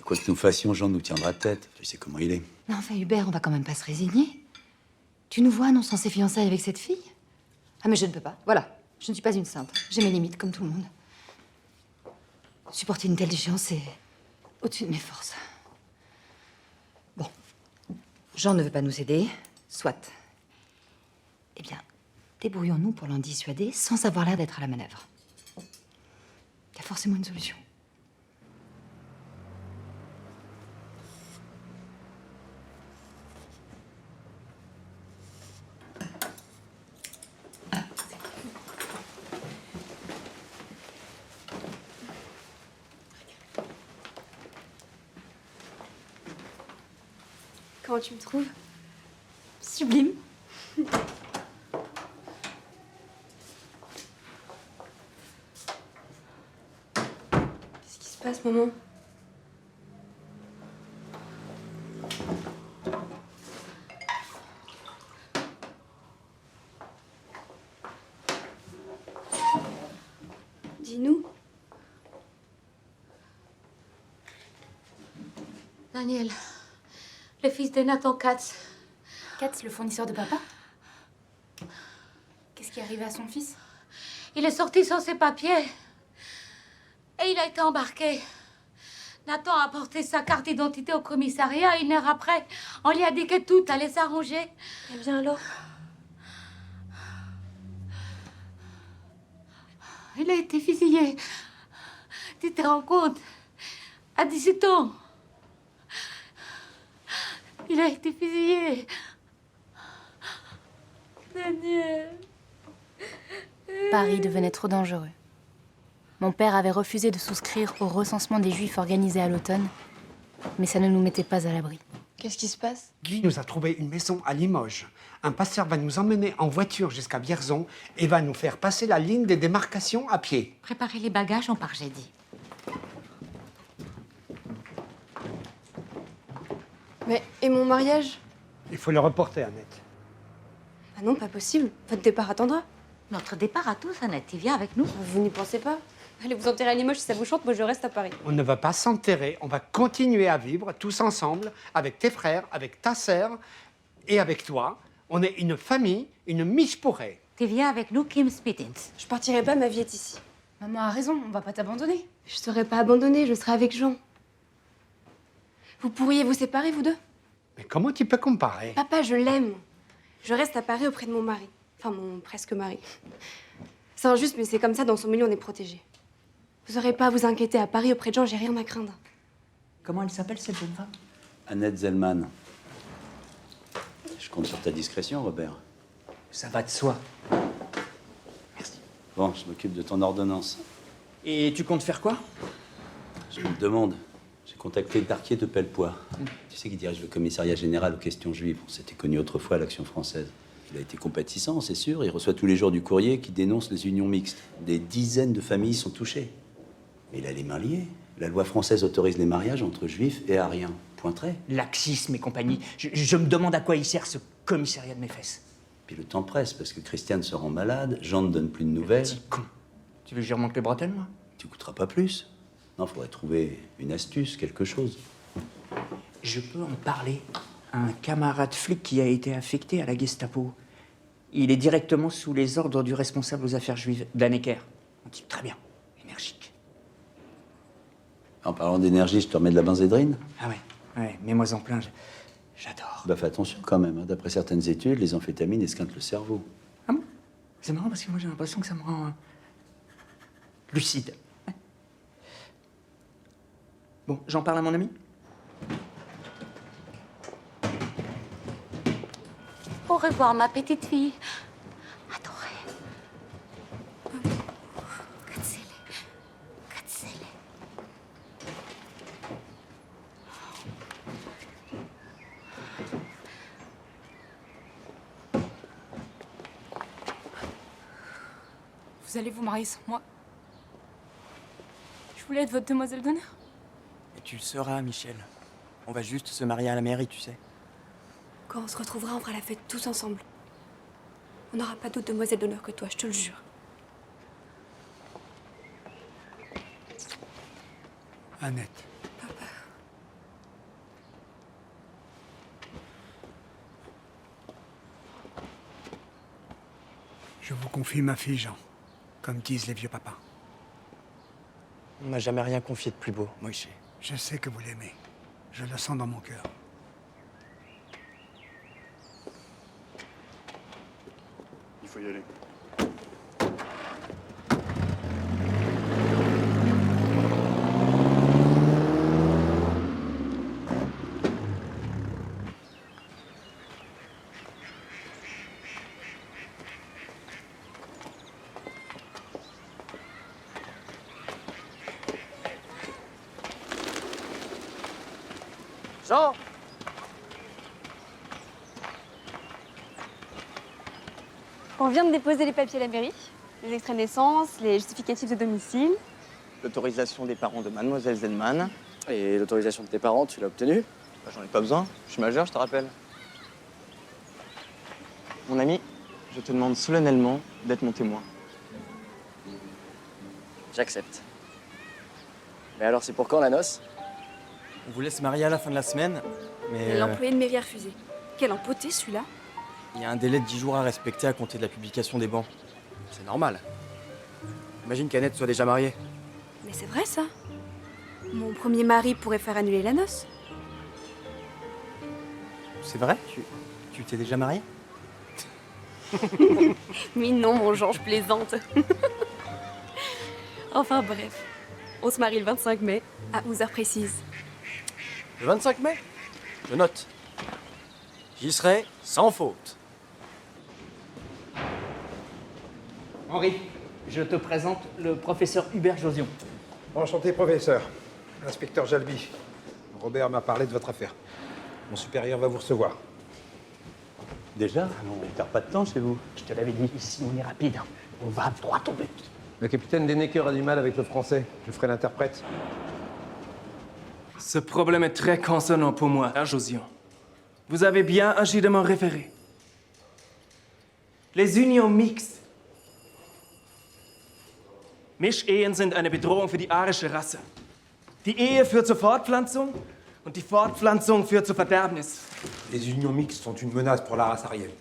Quoi que nous fassions, Jean nous tiendra tête. Tu sais comment il est. Non, enfin, Hubert, on va quand même pas se résigner. Tu nous vois annonçant ses fiançailles avec cette fille? Ah, mais je ne peux pas. Voilà. Je ne suis pas une sainte. J'ai mes limites, comme tout le monde. Supporter une telle échéance, c'est au-dessus de mes forces. Bon. Jean ne veut pas nous aider. Soit. Eh bien, débrouillons-nous pour l'en dissuader sans avoir l'air d'être à la manœuvre. Il y a forcément une solution. Comment tu me trouves? Sublime. Qu'est-ce qui se passe, maman? Dis-nous. Daniel, le fils de Nathan Katz. Katz, le fournisseur de papa? Qu'est-ce qui est arrivé à son fils? Il est sorti sans ses papiers. Et il a été embarqué. Nathan a apporté sa carte d'identité au commissariat. 1 heure après, on lui a dit que tout allait s'arranger. Eh bien alors? Il a été fusillé. Tu te rends compte? À 17 ans. Il a été fusillé. Daniel. Paris devenait trop dangereux. Mon père avait refusé de souscrire au recensement des Juifs organisé à l'automne, mais ça ne nous mettait pas à l'abri. Qu'est-ce qui se passe? Guy nous a trouvé une maison à Limoges. Un passeur va nous emmener en voiture jusqu'à Vierzon et va nous faire passer la ligne des démarcations à pied. Préparez les bagages, on part jeudi. Mais, et mon mariage? Il faut le reporter, Annette. Ah non, pas possible. Votre départ attendra. Notre départ à tous, Annette, tu viens avec nous? Vous n'y pensez pas? Allez vous enterrer à Limoges si ça vous chante, moi je reste à Paris. On ne va pas s'enterrer, on va continuer à vivre tous ensemble, avec tes frères, avec ta sœur et avec toi. On est une famille, une miche-pourrée. Tu viens avec nous, Kim Spittins. Je partirai pas, ma vie est ici. Maman a raison, on va pas t'abandonner. Je serai pas abandonnée, je serai avec Jean. Vous pourriez vous séparer, vous deux? Mais comment tu peux comparer? Papa, je l'aime. Je reste à Paris auprès de mon mari. Enfin, mon presque mari. C'est injuste, mais c'est comme ça, dans son milieu, on est protégé. Vous aurez pas à vous inquiéter, à Paris auprès de Jean, j'ai rien à craindre. Comment elle s'appelle, cette jeune femme? Annette Zellman. Je compte sur ta discrétion, Robert. Ça va de soi. Bon, je m'occupe de ton ordonnance. Et tu comptes faire quoi? Je me demande. J'ai contacté Darquier de Pellepoix. Tu sais qu'il dirige le commissariat général aux questions juives. On s'était connu autrefois à l'Action française. Il a été compatissant, c'est sûr. Il reçoit tous les jours du courrier qui dénonce les unions mixtes. Des dizaines de familles sont touchées. Mais il a les mains liées. La loi française autorise les mariages entre juifs et ariens. Point trait. Laxisme et compagnie. Je me demande à quoi il sert ce commissariat de mes fesses. Puis le temps presse parce que Christiane se rend malade, Jean ne donne plus de nouvelles. Petit con. Tu veux que j'y remonte les bretelles, moi? Tu coûteras pas plus. Non, faudrait trouver une astuce, quelque chose. Je peux en parler à un camarade flic qui a été affecté à la Gestapo. Il est directement sous les ordres du responsable aux affaires juives, Dannecker. Un type très bien, énergique. En parlant d'énergie, je te remets de la benzédrine. Ah ouais, mets-moi en plein, j'adore. Bah fais attention quand même, hein. D'après certaines études, les amphétamines esquintent le cerveau. Ah bon? C'est marrant parce que moi j'ai l'impression que ça me rend lucide. Ouais. Bon, j'en parle à mon ami? Au revoir, ma petite fille. Adorée. Grazie. Vous allez vous marier sans moi? Je voulais être votre demoiselle d'honneur. Et tu le seras, Michel. On va juste se marier à la mairie, tu sais. Quand on se retrouvera, on fera la fête tous ensemble. On n'aura pas d'autre demoiselle d'honneur que toi, je te le jure. Annette. Papa. Je vous confie ma fille, Jean, comme disent les vieux papas. On m'a jamais rien confié de plus beau, Moïse. Je sais que vous l'aimez. Je le sens dans mon cœur. Il faut y aller. Jean! On vient de déposer les papiers à la mairie. Les extraits de naissance, les justificatifs de domicile. L'autorisation des parents de Mademoiselle Zellman. Et l'autorisation de tes parents, tu l'as obtenue? Bah, j'en ai pas besoin. Je suis majeur, je te rappelle. Mon ami, je te demande solennellement d'être mon témoin. J'accepte. Mais alors, c'est pour quand la noce? On voulait se marier à la fin de la semaine, mais L'employé de mairie a refusé. Quel empoté celui-là. il y a un délai de 10 jours à respecter à compter de la publication des bans. C'est normal. Imagine qu'Annette soit déjà mariée. Mais c'est vrai ça. Mon premier mari pourrait faire annuler la noce. C'est vrai? Tu t'es déjà mariée? Mais non, mon Jean, je plaisante. Enfin bref, on se marie le 25 mai à 11h précises. Le 25 mai? Je note. J'y serai sans faute. Henri, je te présente le professeur Hubert Josion. Enchanté, professeur. Inspecteur Jalby. Robert m'a parlé de votre affaire. Mon supérieur va vous recevoir. Déjà? On perd pas de temps chez vous. Je te l'avais dit, ici on est rapide. On va droit au but. Le capitaine Dennecker a du mal avec le français. Je ferai l'interprète. Ce problème est très concernant pour moi, Herr Josion. Vous avez bien agi de m'en référer. Les unions mixtes. Mischehen sind eine Bedrohung für die arische Rasse. Die Ehe führt zur Fortpflanzung und die Fortpflanzung führt zu Verderbnis. Les unions mixtes sont une menace pour la race aryenne.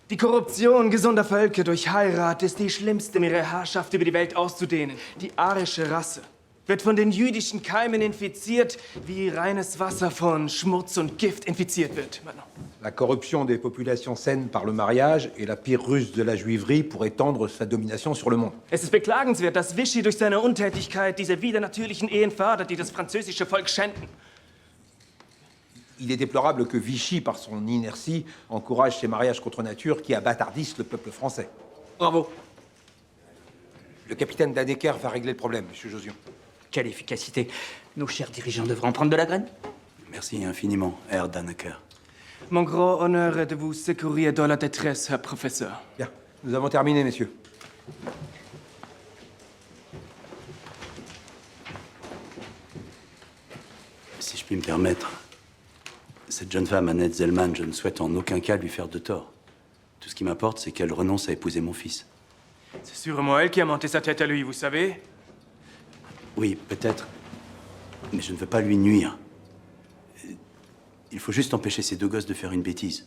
Die Korruption gesunder Völker durch Heirat ist die schlimmste, um ihre Herrschaft über die Welt auszudehnen. Die arische Rasse wird von den jüdischen Keimen infiziert, wie reines Wasser von Schmutz und Gift infiziert wird. Maintenant. La corruption des populations saines par le mariage est la pire ruse de la juiverie pour étendre sa domination sur le monde. Es ist beklagenswert, dass Vichy durch seine Untätigkeit diese widernatürlichen Ehen fördert, die das französische Volk schänden. Il est déplorable que Vichy, par son inertie, encourage ces mariages contre nature qui abâtardissent le peuple français. Bravo. Le capitaine Dannecker va régler le problème, monsieur Josion. Quelle efficacité. Nos chers dirigeants devraient en prendre de la graine. Merci infiniment, Herr Dannecker. Mon grand honneur est de vous secourir dans la détresse, Herr Professeur. Bien, nous avons terminé, messieurs. Si je puis me permettre, cette jeune femme, Annette Zellman, je ne souhaite en aucun cas lui faire de tort. Tout ce qui m'importe, c'est qu'elle renonce à épouser mon fils. C'est sûrement elle qui a monté sa tête à lui, vous savez? Oui, peut-être. Mais je ne veux pas lui nuire. Il faut juste empêcher ces deux gosses de faire une bêtise.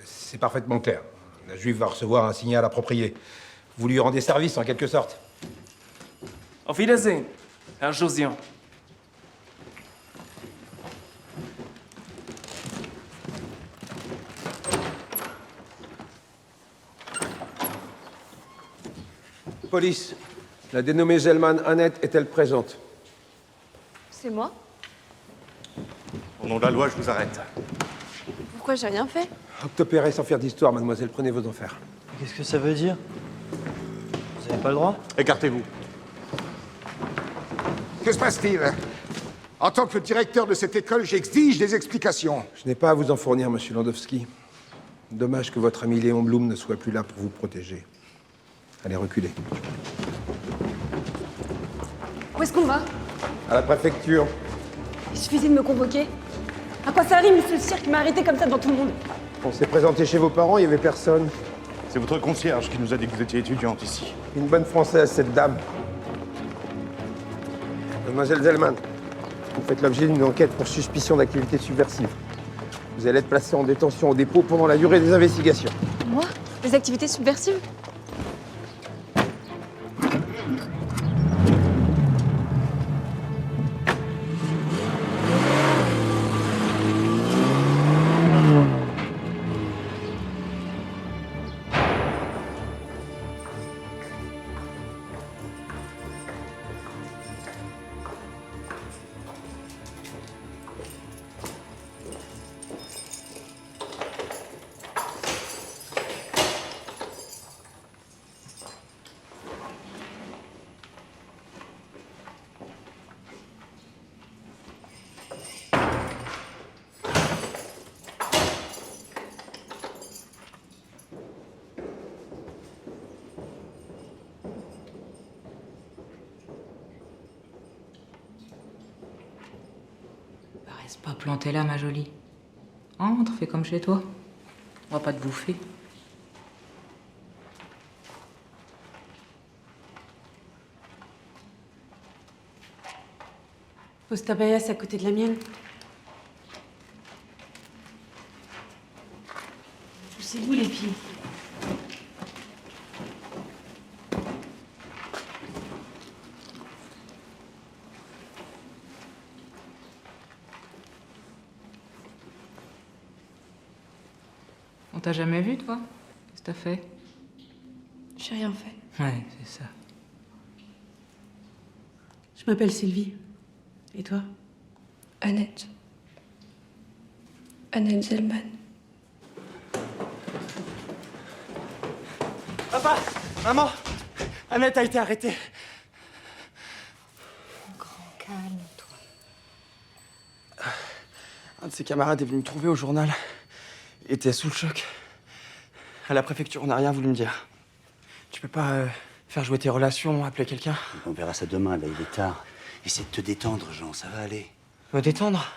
C'est parfaitement clair. La juive va recevoir un signal approprié. Vous lui rendez service, en quelque sorte. Auf Wiedersehen, Herr Josian. Police, la dénommée Zellman Annette est-elle présente? C'est moi? Au nom de la loi, je vous arrête. Pourquoi j'ai rien fait? Obtempérer sans faire d'histoire, mademoiselle, prenez vos affaires. Qu'est-ce que ça veut dire? Vous n'avez pas le droit? Écartez-vous. Que se passe-t-il? En tant que directeur de cette école, j'exige des explications. Je n'ai pas à vous en fournir, monsieur Landowski. Dommage que votre ami Léon Blum ne soit plus là pour vous protéger. Allez, reculez. Où est-ce qu'on va? À la préfecture. Il suffisait de me convoquer. À quoi ça rime, ce cirque m'a arrêté comme ça devant tout le monde? On s'est présenté chez vos parents, il n'y avait personne. C'est votre concierge qui nous a dit que vous étiez étudiante ici. Une bonne française, cette dame. Mademoiselle Zellman, vous faites l'objet d'une enquête pour suspicion d'activité subversive. Vous allez être placée en détention au dépôt pendant la durée des investigations. Moi? Des activités subversives? Reste pas planté là, ma jolie. Entre, fais comme chez toi. On va pas te bouffer. Pose ta paillasse à côté de la mienne. Poussez-vous les pieds. On t'a jamais vu, toi? Qu'est-ce que t'as fait? J'ai rien fait. Ouais, c'est ça. Je m'appelle Sylvie. Et toi? Annette. Annette Zellman. Papa! Maman! Annette a été arrêtée. Calme-toi. Un de ses camarades est venu me trouver au journal. Il était sous le choc. À la préfecture, on n'a rien voulu me dire. Tu peux pas faire jouer tes relations, appeler quelqu'un? On verra ça demain, là, il est tard. Essaie de te détendre, Jean, ça va aller. Me détendre?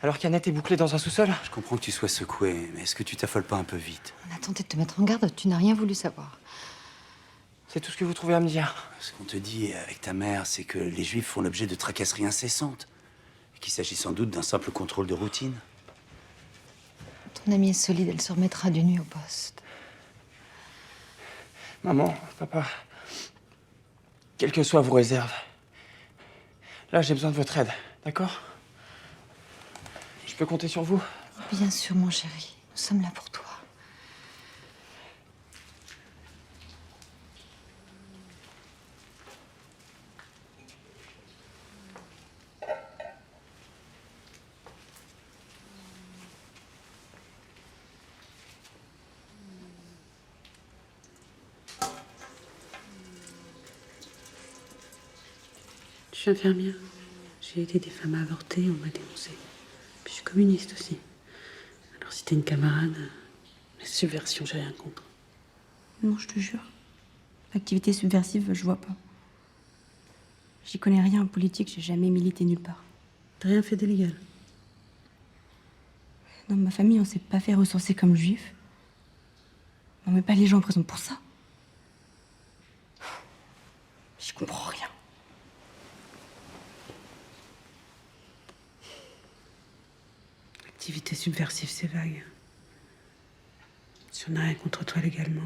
Alors qu'Annette est bouclée dans un sous-sol? Je comprends que tu sois secoué, mais est-ce que tu t'affoles pas un peu vite? On a tenté de te mettre en garde, tu n'as rien voulu savoir. C'est tout ce que vous trouvez à me dire? Ce qu'on te dit avec ta mère, c'est que les Juifs font l'objet de tracasseries incessantes. Et qu'il s'agit sans doute d'un simple contrôle de routine. Ton amie est solide, elle se remettra du nuit au poste. Maman, papa, quelles que soient vos réserves, là j'ai besoin de votre aide, d'accord? Je peux compter sur vous? Bien sûr, mon chéri, nous sommes là pour toi. suis infirmière. J'ai aidé des femmes à avorter, on m'a dénoncée. Puis je suis communiste aussi. Alors si t'es une camarade, la subversion, j'ai rien contre. Non, je te jure. L'activité subversive, je vois pas. J'y connais rien en politique, j'ai jamais milité nulle part. T'as rien fait d'illégal? Dans ma famille, on s'est pas fait recenser comme juif. On met pas les gens en prison pour ça. Je comprends rien. L'activité subversive, c'est vague. Si on n'a rien contre toi légalement,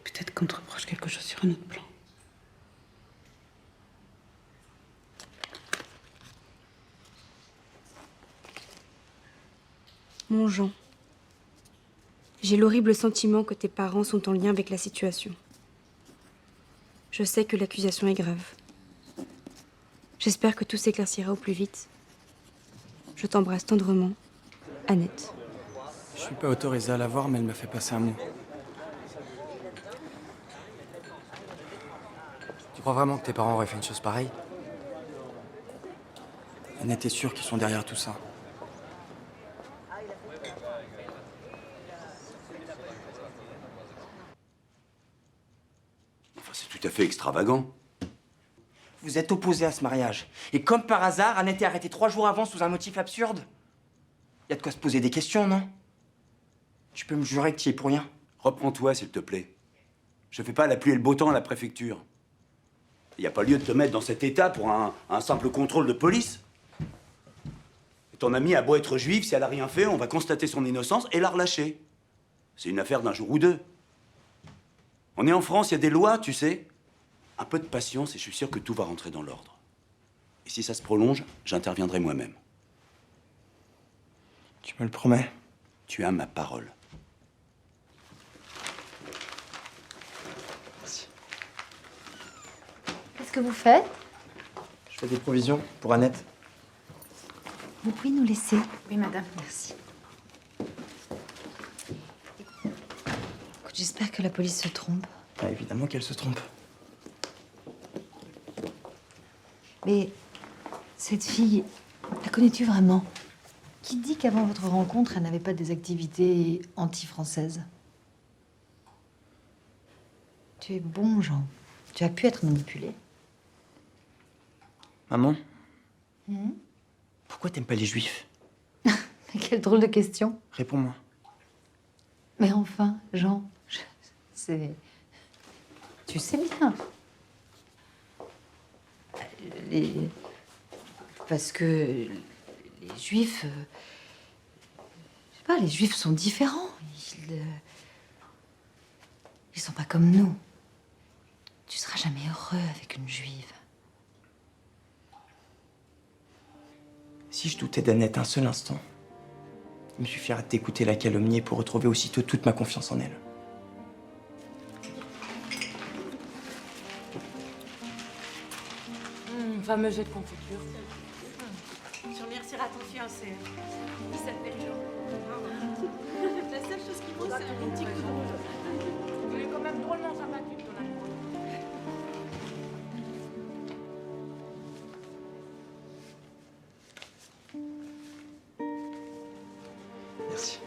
peut-être qu'on te reproche quelque chose sur un autre plan. Mon Jean, j'ai l'horrible sentiment que tes parents sont en lien avec la situation. Je sais que l'accusation est grave. J'espère que tout s'éclaircira au plus vite. Je t'embrasse tendrement, Annette. Je suis pas autorisé à la voir, mais elle m'a fait passer un mot. Tu crois vraiment que tes parents auraient fait une chose pareille? Annette est sûre qu'ils sont derrière tout ça. Enfin, c'est tout à fait extravagant. Vous êtes opposés à ce mariage. Et comme par hasard, Annette est arrêtée 3 jours avant sous un motif absurde. Y a de quoi se poser des questions, non? Tu peux me jurer que tu y es pour rien? Reprends-toi, s'il te plaît. Je fais pas la pluie et le beau temps à la préfecture. Il n'y a pas lieu de te mettre dans cet état pour un simple contrôle de police. Et ton amie a beau être juive, si elle a rien fait, on va constater son innocence et la relâcher. C'est une affaire d'un jour ou deux. On est en France, il y a des lois, tu sais. Un peu de patience et je suis sûr que tout va rentrer dans l'ordre. Et si ça se prolonge, j'interviendrai moi-même. Tu me le promets? Tu as ma parole. Qu'est-ce que vous faites? Je fais des provisions pour Annette. Vous pouvez nous laisser? Oui, madame. Merci. Écoute, j'espère que la police se trompe. Ah, évidemment qu'elle se trompe. Mais cette fille, la connais-tu vraiment? Qui dit qu'avant votre rencontre, elle n'avait pas des activités anti-françaises? Tu es bon, Jean. Tu as pu être manipulé. Maman, Mhm. pourquoi t'aimes pas les juifs? Quelle drôle de question. Réponds-moi. Mais enfin, Jean, c'est... Tu sais bien. Parce que les juifs... Je sais pas, les juifs sont différents. Ils sont pas comme nous. Tu seras jamais heureux avec une juive. Si je doutais d'Annette un seul instant, il me suffira de t'écouter la calomnier pour retrouver aussitôt toute ma confiance en elle. Fameux jet de confiture. Tu remercieras ton fiancé. Il s'appelle Jean. La seule chose qui vaut, c'est un petit coup de rouge. Il est quand même drôlement sympathique, ton amoureux. Merci.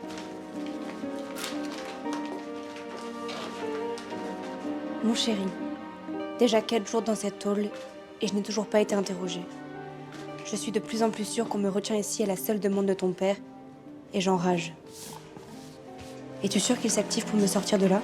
Mon chéri, déjà 4 jours dans cette tôle et je n'ai toujours pas été interrogée. Je suis de plus en plus sûre qu'on me retient ici à la seule demande de ton père et j'enrage. Es-tu sûr qu'il s'active pour me sortir de là?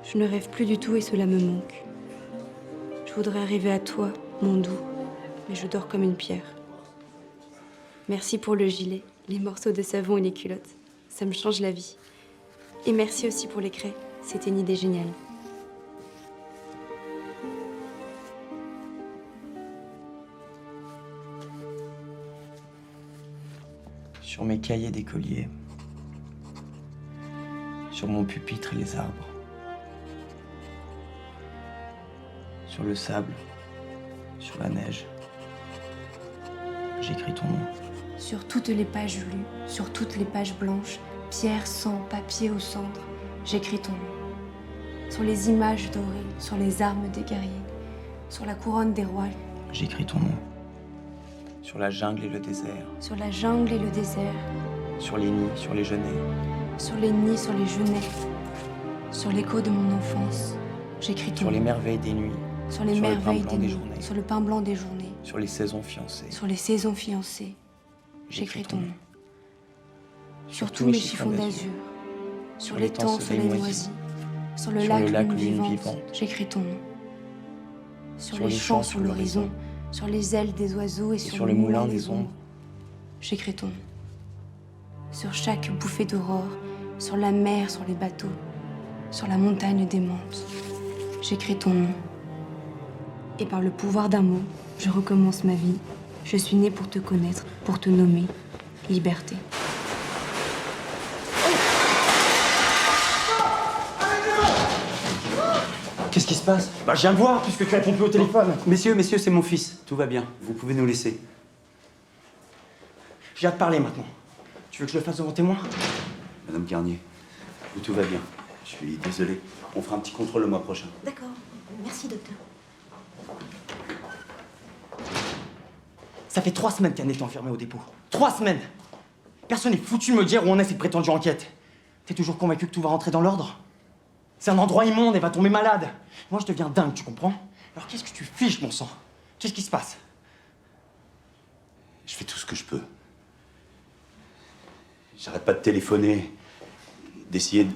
Je ne rêve plus du tout et cela me manque. Je voudrais arriver à toi, mon doux, mais je dors comme une pierre. Merci pour le gilet, les morceaux de savon et les culottes. Ça me change la vie. Et merci aussi pour les craies. C'était une idée géniale. Sur mes cahiers d'écolier, sur mon pupitre les arbres. sur le sable, sur la neige. J'écris ton nom. Sur toutes les pages lues, sur toutes les pages blanches, pierre, sang, papier ou cendre, j'écris ton nom. Sur les images dorées, sur les armes des guerriers, sur la couronne des rois, J'écris ton nom. Sur la jungle et le désert, sur la jungle et le désert, sur les nids, sur les genêts, sur les nids, sur les genêts, sur l'écho de mon enfance, j'écris ton sur les nom. merveilles des nuits, Sur les sur le pain merveilles blanc des des nuits, journées, sur le pain blanc des journées, sur les saisons fiancées, sur les saisons fiancées, j'écris ton nom. Sur tous mes mes chiffons d'azur, sur les temps, temps, sur les moisis, sur le lac lune vivante, j'écris ton nom. Sur les champs, sur l'horizon, sur les ailes des oiseaux et sur le moulin des ombres, j'écris ton nom. Sur chaque bouffée d'aurore, sur la mer, sur les bateaux, sur la montagne démente, j'écris ton nom. Et par le pouvoir d'un mot, je recommence ma vie. Je suis née pour te connaître, pour te nommer. Liberté. Qu'est-ce qui se passe? Bah, je viens de voir, puisque tu réponds plus au téléphone. Messieurs, c'est mon fils. Tout va bien. Vous pouvez nous laisser. Je viens de parler maintenant. Tu veux que je le fasse devant témoin? Madame Garnier, tout va bien. Je suis désolé. On fera un petit contrôle le mois prochain. D'accord. Merci, docteur. Ça fait 3 semaines qu'Annette est enfermée au dépôt. 3 semaines! Personne n'est foutu de me dire où en est cette prétendue enquête. T'es toujours convaincu que tout va rentrer dans l'ordre? C'est un endroit immonde, elle va tomber malade. Moi, je deviens dingue, tu comprends? Alors qu'est-ce que tu fiches, mon sang? Qu'est-ce qui se passe? Je fais tout ce que je peux. J'arrête pas de téléphoner, d'essayer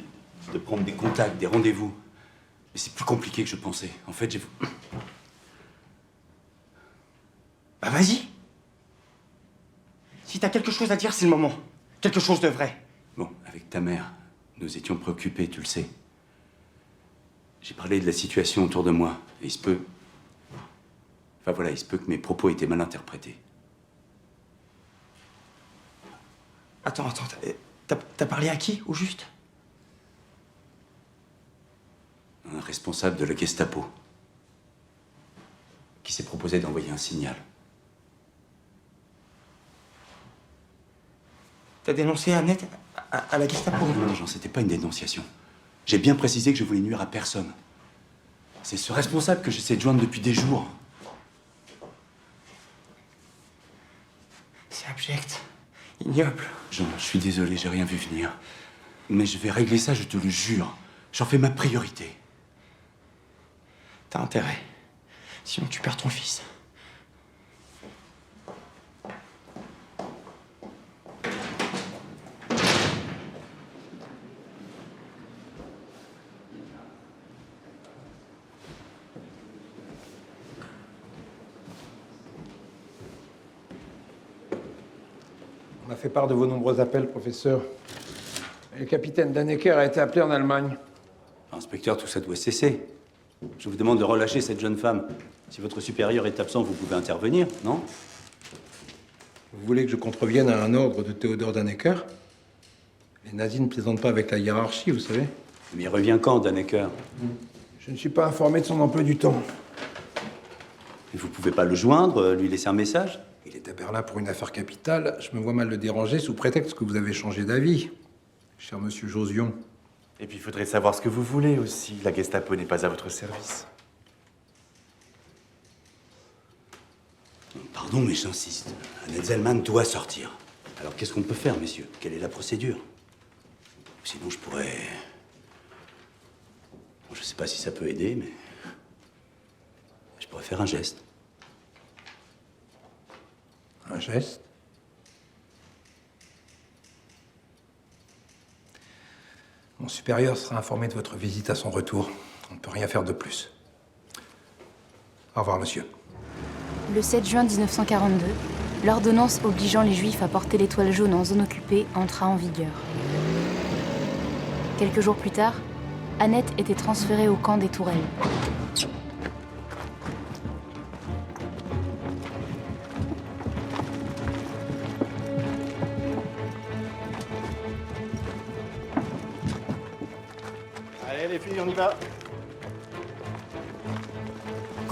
de prendre des contacts, des rendez-vous. Mais c'est plus compliqué que je pensais. En fait, j'ai... Bah vas-y. Si t'as quelque chose à dire, c'est le moment. Quelque chose de vrai. Bon, avec ta mère, nous étions préoccupés, tu le sais. J'ai parlé de la situation autour de moi, et il se peut... Enfin voilà, il se peut que mes propos aient été mal interprétés. Attends, t'as parlé à qui, au juste? Un responsable de la Gestapo, qui s'est proposé d'envoyer un signal. T'as dénoncé Annette à la Gestapo? Non, Jean, c'était pas une dénonciation. J'ai bien précisé que je voulais nuire à personne. C'est ce responsable que j'essaie de joindre depuis des jours. C'est abject. Ignoble. Jean, je suis désolé, j'ai rien vu venir. Mais je vais régler ça, je te le jure. J'en fais ma priorité. T'as intérêt. Sinon tu perds ton fils. On m'a fait part de vos nombreux appels, professeur. Le capitaine Dannecker a été appelé en Allemagne. Inspecteur, tout ça doit cesser. Je vous demande de relâcher cette jeune femme. Si votre supérieur est absent, vous pouvez intervenir, non? Vous voulez que je contrevienne à un ordre de Théodore Dannecker? Les nazis ne plaisantent pas avec la hiérarchie, vous savez. Mais il revient quand, Dannecker? Je ne suis pas informé de son emploi du temps. Et vous pouvez pas le joindre, lui laisser un message? Il est à Berlin pour une affaire capitale. Je me vois mal le déranger sous prétexte que vous avez changé d'avis, cher monsieur Josion. Et puis il faudrait savoir ce que vous voulez aussi. La Gestapo n'est pas à votre service. Pardon, mais j'insiste. Annette Zellman doit sortir. Alors qu'est-ce qu'on peut faire, messieurs? Quelle est la procédure? Sinon, je pourrais... Bon, je sais pas si ça peut aider, mais... Je pourrais faire un geste. Un geste? Mon supérieur sera informé de votre visite à son retour. On ne peut rien faire de plus. Au revoir, monsieur. Le 7 juin 1942, l'ordonnance obligeant les Juifs à porter l'étoile jaune en zone occupée entra en vigueur. Quelques jours plus tard, Annette était transférée au camp des Tourelles. Allez les filles, on y va.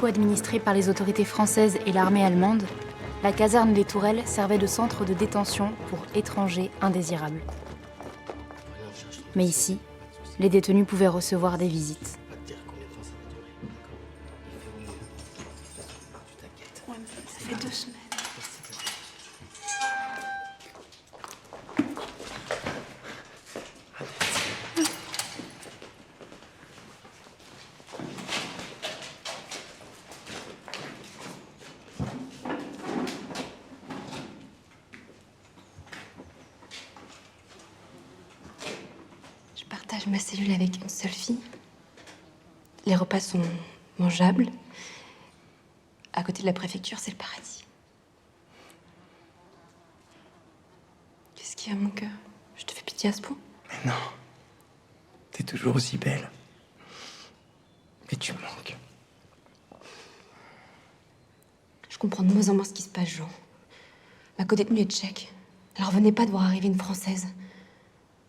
co-administrée par les autorités françaises et l'armée allemande, la caserne des Tourelles servait de centre de détention pour étrangers indésirables. Mais ici, les détenus pouvaient recevoir des visites. Ça fait 2 semaines. Je partage ma cellule avec une seule fille. Les repas sont mangeables. À côté de la préfecture, c'est le paradis. Qu'est-ce qu'il y a, mon cœur? Je te fais pitié à ce point? Mais non. T'es toujours aussi belle. Mais tu me manques. Je comprends de moins en moins ce qui se passe, Jean. Ma codétenue est tchèque. Elle revenait pas de voir arriver une Française.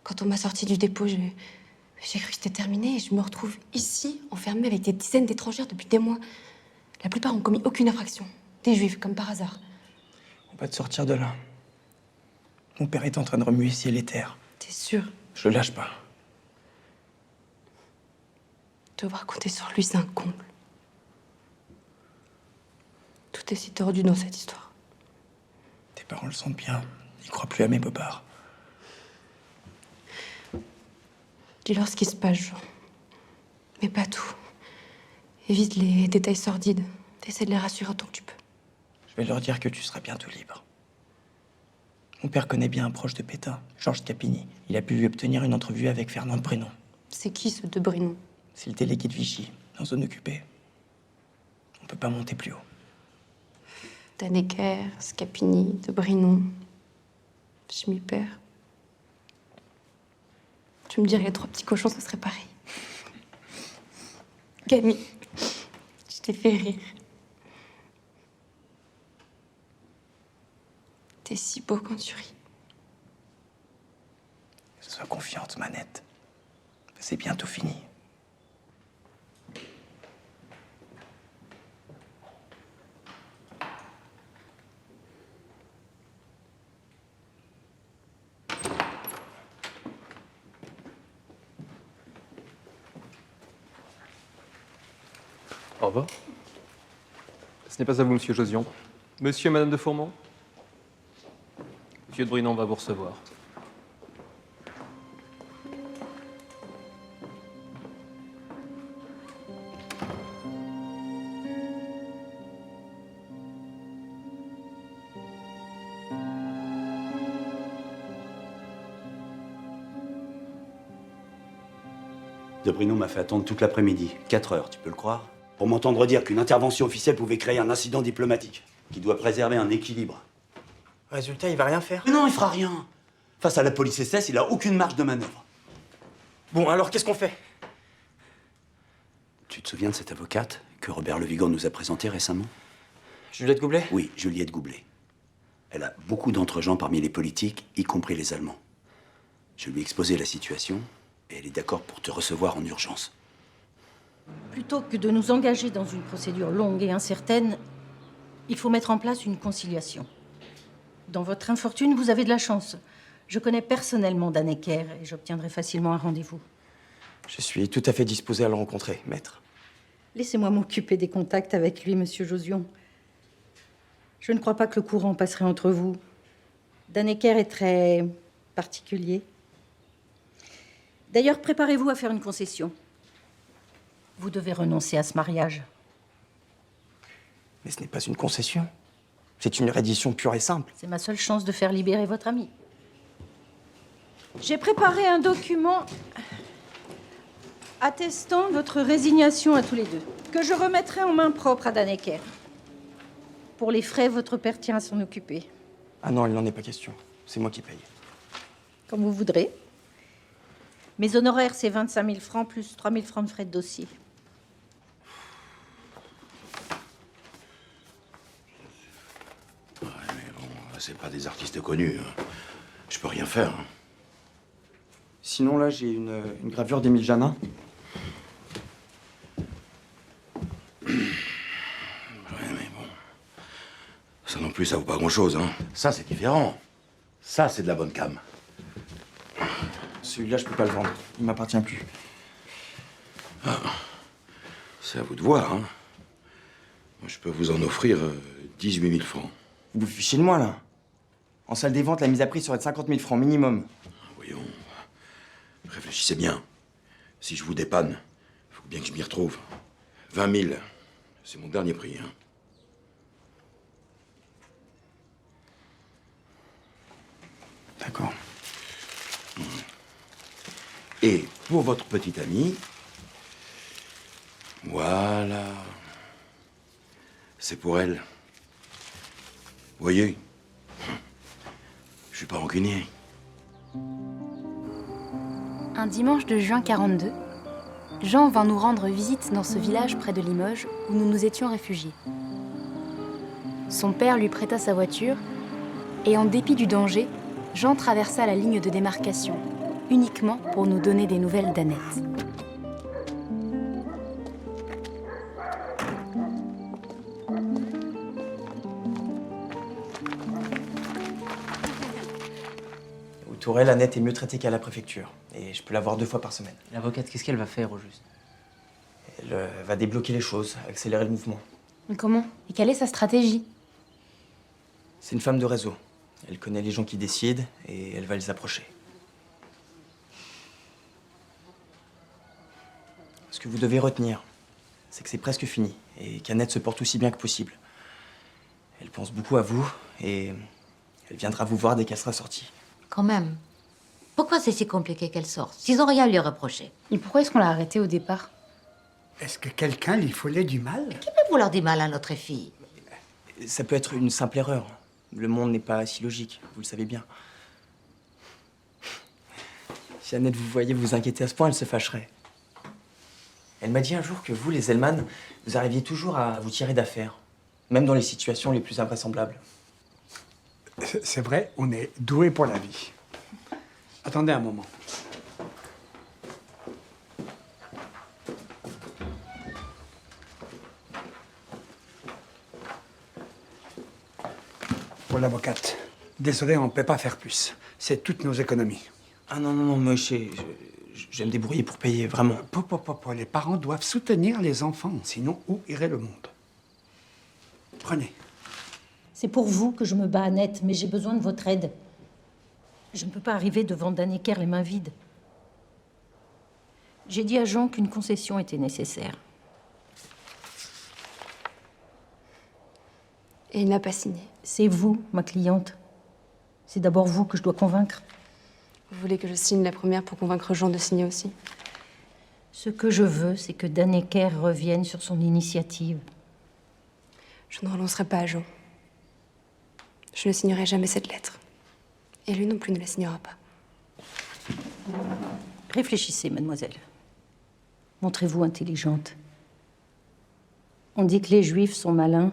Quand on m'a sortie du dépôt, j'ai cru que c'était terminé et je me retrouve ici, enfermée avec des dizaines d'étrangères depuis des mois. La plupart ont commis aucune infraction. Des juifs, comme par hasard. On va te sortir de là. Mon père est en train de remuer ciel et terre. T'es sûr? Je le lâche pas. Devoir compter sur lui, c'est un comble. Tout est si tordu dans cette histoire. Tes parents le sentent bien. Ils croient plus à mes bobards. Dis-leur ce qui se passe, Jean. Mais pas tout. Évite les détails sordides. Essaie de les rassurer autant que tu peux. Je vais leur dire que tu seras bientôt libre. Mon père connaît bien un proche de Pétain, Georges Capini. Il a pu lui obtenir une entrevue avec Fernand de Brinon. C'est qui, ce de Brinon? C'est le délégué de Vichy, en zone occupée. On peut pas monter plus haut. Dannecker, Scapini, de Brinon. Je m'y perds. Tu me dirais, les 3 petits cochons, ce serait pareil. Camille, je t'ai fait rire. T'es si beau quand tu ris. Sois confiante, Manette. C'est bientôt fini. Au revoir. Ce n'est pas à vous, monsieur Josion. Monsieur et madame de Fourmont? Monsieur de Brinon va vous recevoir. De Brinon m'a fait attendre toute l'après-midi. 4 heures, tu peux le croire? Pour m'entendre dire qu'une intervention officielle pouvait créer un incident diplomatique, qui doit préserver un équilibre. Résultat, il va rien faire. Mais non, il fera rien. Face à la police SS, il a aucune marge de manœuvre. Bon, alors qu'est-ce qu'on fait? Tu te souviens de cette avocate que Robert Le Vigan nous a présentée récemment? Juliette Goublet? Oui, Juliette Goublet. Elle a beaucoup d'entre-gens parmi les politiques, y compris les Allemands. Je lui ai exposé la situation et elle est d'accord pour te recevoir en urgence. Plutôt que de nous engager dans une procédure longue et incertaine, il faut mettre en place une conciliation. Dans votre infortune, vous avez de la chance. Je connais personnellement Dannecker et j'obtiendrai facilement un rendez-vous. Je suis tout à fait disposé à le rencontrer, maître. Laissez-moi m'occuper des contacts avec lui, monsieur Josion. Je ne crois pas que le courant passerait entre vous. Dannecker est très particulier. D'ailleurs, préparez-vous à faire une concession. Vous devez renoncer à ce mariage. Mais ce n'est pas une concession. C'est une reddition pure et simple. C'est ma seule chance de faire libérer votre ami. J'ai préparé un document attestant votre résignation à tous les deux, que je remettrai en main propre à Dannecker. Pour les frais, votre père tient à s'en occuper. Ah non, il n'en est pas question. C'est moi qui paye. Comme vous voudrez. Mes honoraires, c'est 25 000 francs plus 3 000 francs de frais de dossier. Ouais, mais bon, c'est pas des artistes connus. Je peux rien faire. Sinon, là, j'ai une gravure d'Émile Janin. Ça non plus, ça vaut pas grand-chose, hein. Ça, c'est différent. Ça, c'est de la bonne cam. Celui-là, je peux pas le vendre. Il m'appartient plus. Ah, c'est à vous de voir, hein. Moi, je peux vous en offrir 18 000 francs. Vous vous fichez de moi, là. En salle des ventes, la mise à prix serait de 50 000 francs minimum. Voyons. Réfléchissez bien. Si je vous dépanne, il faut bien que je m'y retrouve. 20 000, c'est mon dernier prix, hein. D'accord. Et pour votre petite amie, voilà. C'est pour elle. Voyez, je suis pas rancunier. Un dimanche de juin 42, Jean vint nous rendre visite dans ce village près de Limoges où nous nous étions réfugiés. Son père lui prêta sa voiture et en dépit du danger, Jean traversa la ligne de démarcation, uniquement pour nous donner des nouvelles d'Annette. Au Tourelle, Annette est mieux traitée qu'à la préfecture. Et je peux la voir 2 fois par semaine. L'avocate, qu'est-ce qu'elle va faire au juste? Elle va débloquer les choses, accélérer le mouvement. Mais comment? Et quelle est sa stratégie? C'est une femme de réseau. Elle connaît les gens qui décident et elle va les approcher. Ce que vous devez retenir, c'est que c'est presque fini et qu'Annette se porte aussi bien que possible. Elle pense beaucoup à vous et elle viendra vous voir dès qu'elle sera sortie. Quand même. Pourquoi c'est si compliqué qu'elle sorte, s'ils n'ont rien à lui reprocher? Et pourquoi est-ce qu'on l'a arrêtée au départ? Est-ce que quelqu'un lui voulait du mal? Qui peut vouloir du mal à notre fille? Ça peut être une simple erreur. Le monde n'est pas si logique, vous le savez bien. Si Annette vous voyait vous inquiéter à ce point, elle se fâcherait. Elle m'a dit un jour que vous, les Zellman, vous arriviez toujours à vous tirer d'affaire, même dans les situations les plus invraisemblables. C'est vrai, on est doué pour la vie. Attendez un moment. Pour l'avocate. Désolé, on ne peut pas faire plus. C'est toutes nos économies. Ah non, non, non, moi, je vais me débrouiller pour payer, vraiment. Les parents doivent soutenir les enfants, sinon où irait le monde? Prenez. C'est pour vous que je me bats, Annette, mais j'ai besoin de votre aide. Je ne peux pas arriver devant Dannecker les mains vides. J'ai dit à Jean qu'une concession était nécessaire. Et il n'a pas signé. C'est vous, ma cliente. C'est d'abord vous que je dois convaincre. Vous voulez que je signe la première pour convaincre Jean de signer aussi? Ce que je veux, c'est que Dannecker revienne sur son initiative. Je ne renoncerai pas à Jean. Je ne signerai jamais cette lettre. Et lui non plus ne la signera pas. Réfléchissez, mademoiselle. Montrez-vous intelligente. On dit que les Juifs sont malins.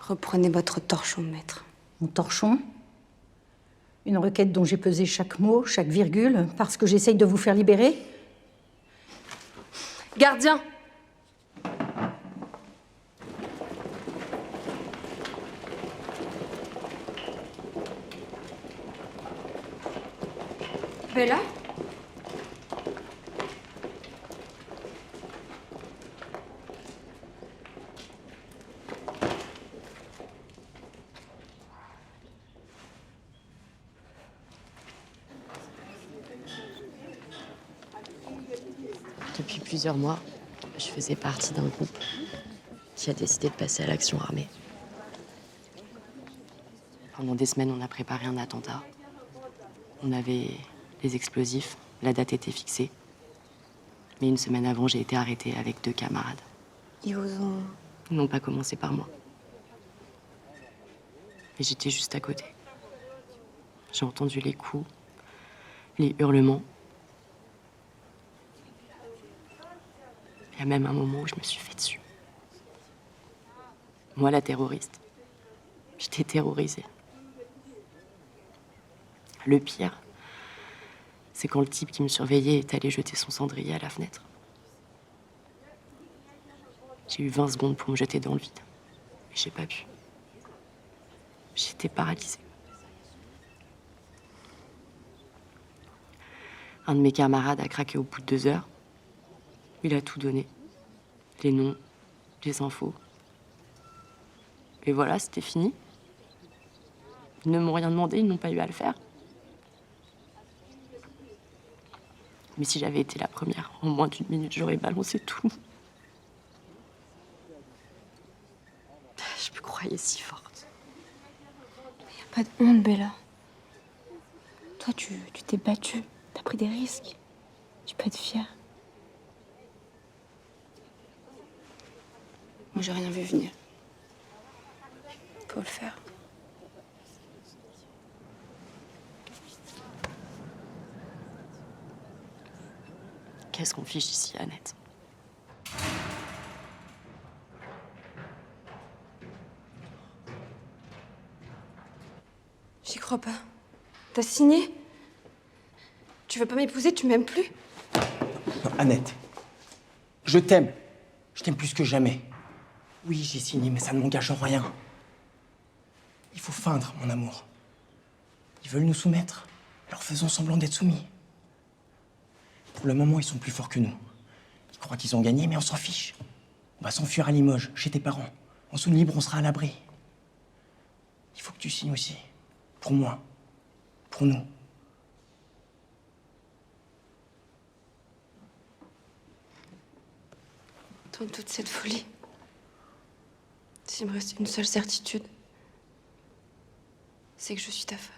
Reprenez votre torchon, maître. Mon torchon? Une requête dont j'ai pesé chaque mot, chaque virgule, parce que j'essaye de vous faire libérer? Gardien! Bella? Depuis plusieurs mois, je faisais partie d'un groupe qui a décidé de passer à l'action armée. Pendant des semaines, on a préparé un attentat. On avait les explosifs, la date était fixée. Mais une semaine avant, j'ai été arrêtée avec 2 camarades. Ils vous ont... Ils n'ont pas commencé par moi. Mais j'étais juste à côté. J'ai entendu les coups, les hurlements. Il y a même un moment où je me suis fait dessus. Moi, la terroriste. J'étais terrorisée. Le pire, c'est quand le type qui me surveillait est allé jeter son cendrier à la fenêtre. J'ai eu 20 secondes pour me jeter dans le vide. Mais j'ai pas pu. J'étais paralysée. Un de mes camarades a craqué au bout de 2 heures. Il a tout donné. Les noms, les infos. Et voilà, c'était fini. Ils ne m'ont rien demandé, ils n'ont pas eu à le faire. Mais si j'avais été la première, en moins d'1 minute, j'aurais balancé tout. Je me croyais si forte. Y a pas de honte, Bella. Toi, tu t'es battue. T'as pris des risques. Tu peux être fière. Moi, j'ai rien vu venir. Faut le faire. Qu'est-ce qu'on fiche ici, Annette? J'y crois pas. T'as signé? Tu veux pas m'épouser? Tu m'aimes plus? Non, Annette, je t'aime. Je t'aime plus que jamais. Oui, j'ai signé, mais ça ne m'engage en rien. Il faut feindre, mon amour. Ils veulent nous soumettre. Alors faisons semblant d'être soumis. Pour le moment, ils sont plus forts que nous. Ils croient qu'ils ont gagné, mais on s'en fiche. On va s'enfuir à Limoges, chez tes parents. En zone libre, on sera à l'abri. Il faut que tu signes aussi. Pour moi. Pour nous. Dans toute cette folie, s'il me reste une seule certitude, c'est que je suis ta femme.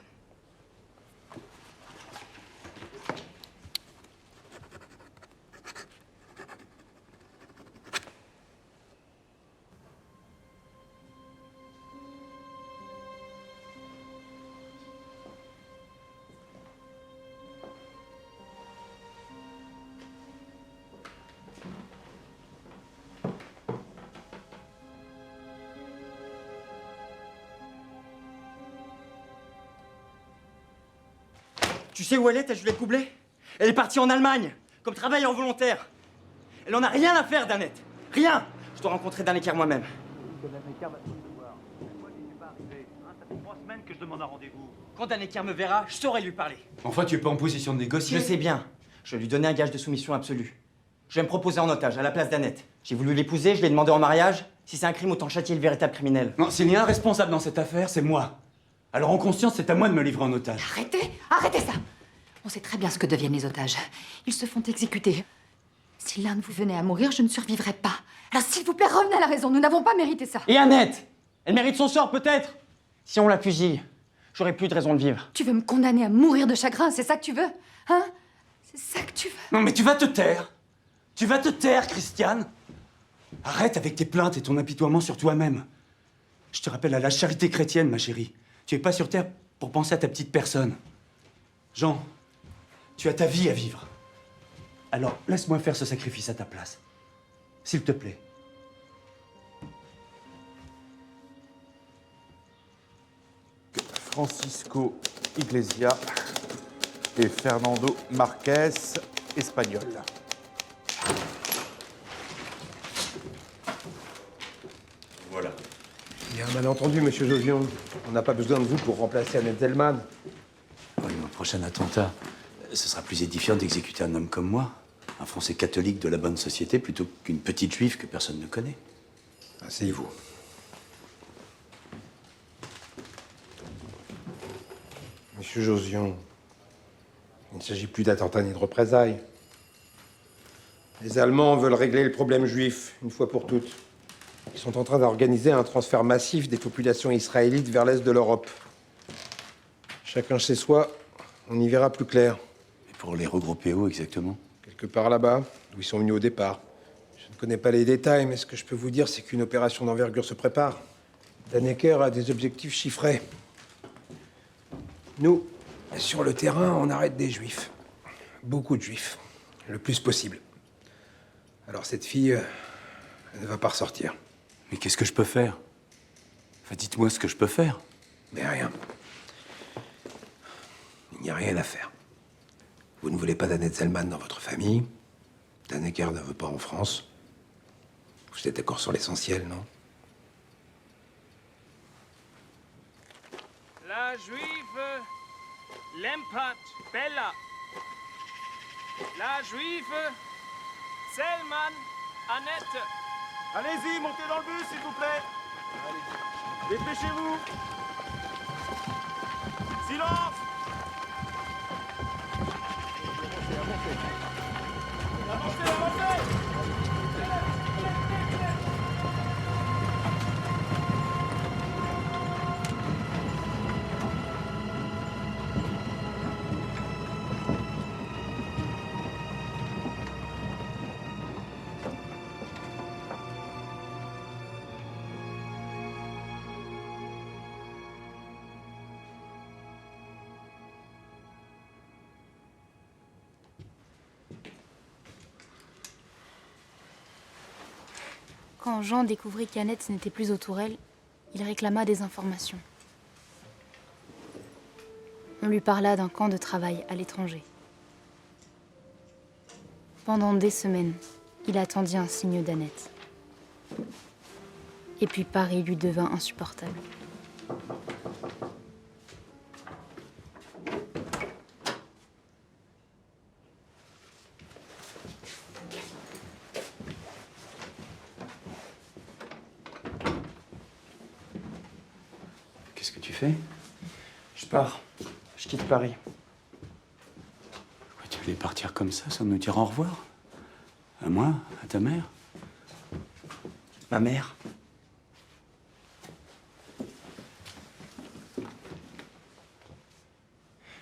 Tu sais où elle est, ta Juliette Goublet? Elle est partie en Allemagne, comme travailleur volontaire. Elle en a rien à faire d'Annette. Rien. Je dois rencontrer Dannecker moi-même. Que je demande un rendez-vous. Quand Dannecker me verra, je saurai lui parler. Enfin, tu es pas en position de négocier. Je sais bien. Je vais lui donner un gage de soumission absolue. Je vais me proposer en otage, à la place d'Annette. J'ai voulu l'épouser, je l'ai demandé en mariage. Si c'est un crime, autant châtier le véritable criminel. Non, s'il y a un responsable dans cette affaire, c'est moi. Alors en conscience, c'est à moi de me livrer en otage. Arrêtez ça! On sait très bien ce que deviennent les otages. Ils se font exécuter. Si l'un de vous venait à mourir, je ne survivrai pas. Alors s'il vous plaît, revenez à la raison. Nous n'avons pas mérité ça. Et Annette? Elle mérite son sort, peut-être. Si on la fusille, j'aurai plus de raison de vivre. Tu veux me condamner à mourir de chagrin, c'est ça que tu veux? Hein? C'est ça que tu veux? Non, mais tu vas te taire. Tu vas te taire, Christiane. Arrête avec tes plaintes et ton apitoiement sur toi-même. Je te rappelle à la charité chrétienne, ma chérie. Tu es pas sur Terre pour penser à ta petite personne. Jean, tu as ta vie à vivre. Alors, laisse-moi faire ce sacrifice à ta place. S'il te plaît. Francisco Iglesia et Fernando Marquez, espagnol. Voilà. Il y a un malentendu, monsieur Jovion. On n'a pas besoin de vous pour remplacer Annette Zellman. Oui, mon prochain attentat, ce sera plus édifiant d'exécuter un homme comme moi, un Français catholique de la bonne société, plutôt qu'une petite juive que personne ne connaît. Asseyez-vous. Monsieur Josion, il ne s'agit plus d'attentat ni de représailles. Les Allemands veulent régler le problème juif, une fois pour toutes. Ils sont en train d'organiser un transfert massif des populations israélites vers l'est de l'Europe. Chacun chez soi, on y verra plus clair. Et pour les regrouper où exactement? Quelque part là-bas, d'où ils sont venus au départ. Je ne connais pas les détails, mais ce que je peux vous dire, c'est qu'une opération d'envergure se prépare. Dannecker a des objectifs chiffrés. Nous, sur le terrain, on arrête des juifs. Beaucoup de juifs. Le plus possible. Alors cette fille, elle ne va pas ressortir. Mais qu'est-ce que je peux faire? Enfin, dites-moi ce que je peux faire. Mais rien. Il n'y a rien à faire. Vous ne voulez pas d'Annette Zellman dans votre famille. Dannecker, ne veut pas en France. Vous êtes d'accord sur l'essentiel, non? La juive Lempat Bella. La juive Selman Annette. Allez-y, montez dans le bus, s'il vous plaît. Dépêchez-vous. Silence. Avancez, avancez. Quand Jean découvrit qu'Annette n'était plus aux Tourelles, il réclama des informations. On lui parla d'un camp de travail à l'étranger. Pendant des semaines, il attendit un signe d'Annette. Et puis Paris lui devint insupportable. Qu'est-ce que tu fais? Je pars. Je quitte Paris. Tu voulais partir comme ça, sans nous dire au revoir? À moi? À ta mère? Ma mère.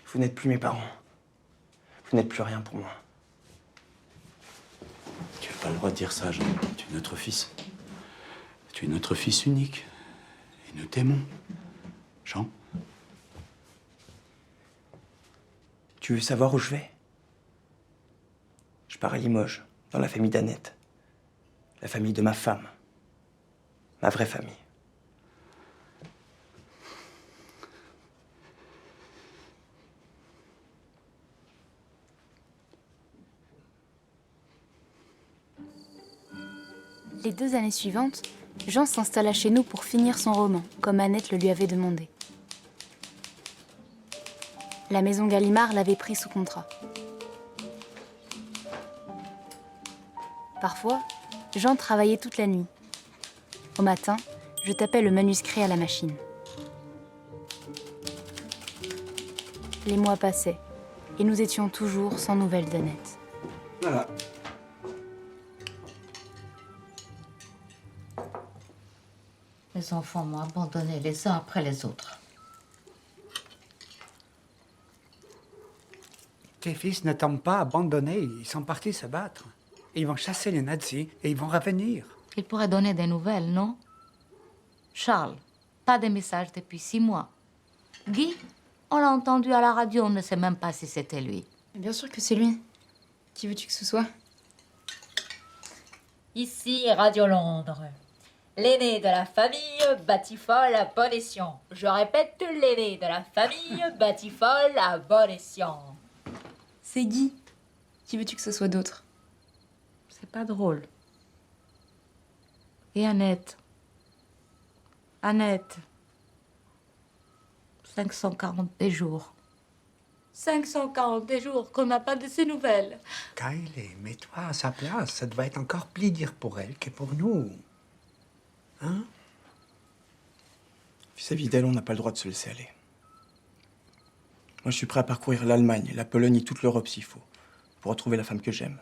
Vous n'êtes plus mes parents. Vous n'êtes plus rien pour moi. Tu n'as pas le droit de dire ça, Jean. Tu es notre fils. Tu es notre fils unique. Et nous t'aimons. Jean? Tu veux savoir où je vais? Je pars à Limoges, dans la famille d'Annette. La famille de ma femme. Ma vraie famille. Les 2 années suivantes, Jean s'installa chez nous pour finir son roman, comme Annette le lui avait demandé. La maison Gallimard l'avait pris sous contrat. Parfois, Jean travaillait toute la nuit. Au matin, je tapais le manuscrit à la machine. Les mois passaient, et nous étions toujours sans nouvelles d'Annette. Voilà. Les enfants m'ont abandonné les uns après les autres. Tes fils ne t'ont pas abandonné, ils sont partis se battre. Ils vont chasser les nazis et ils vont revenir. Ils pourraient donner des nouvelles, non? Charles, pas de message depuis 6 mois. Guy, on l'a entendu à la radio, on ne sait même pas si c'était lui. Bien sûr que c'est lui. Qui veux-tu que ce soit? Ici Radio Londres. L'aîné de la famille Batifol à bon escient. Je répète, l'aîné de la famille Batifol à bon escient. C'est Guy. Qui veux-tu que ce soit d'autre? C'est pas drôle. Et Annette? Annette. 540 jours. 540 jours qu'on n'a pas de ses nouvelles. Kylie, mets-toi à sa place. Ça doit être encore plus dur pour elle que pour nous. Hein? Vis-à-vis d'elle, on n'a pas le droit de se laisser aller. Moi, je suis prêt à parcourir l'Allemagne, la Pologne et toute l'Europe s'il faut, pour retrouver la femme que j'aime.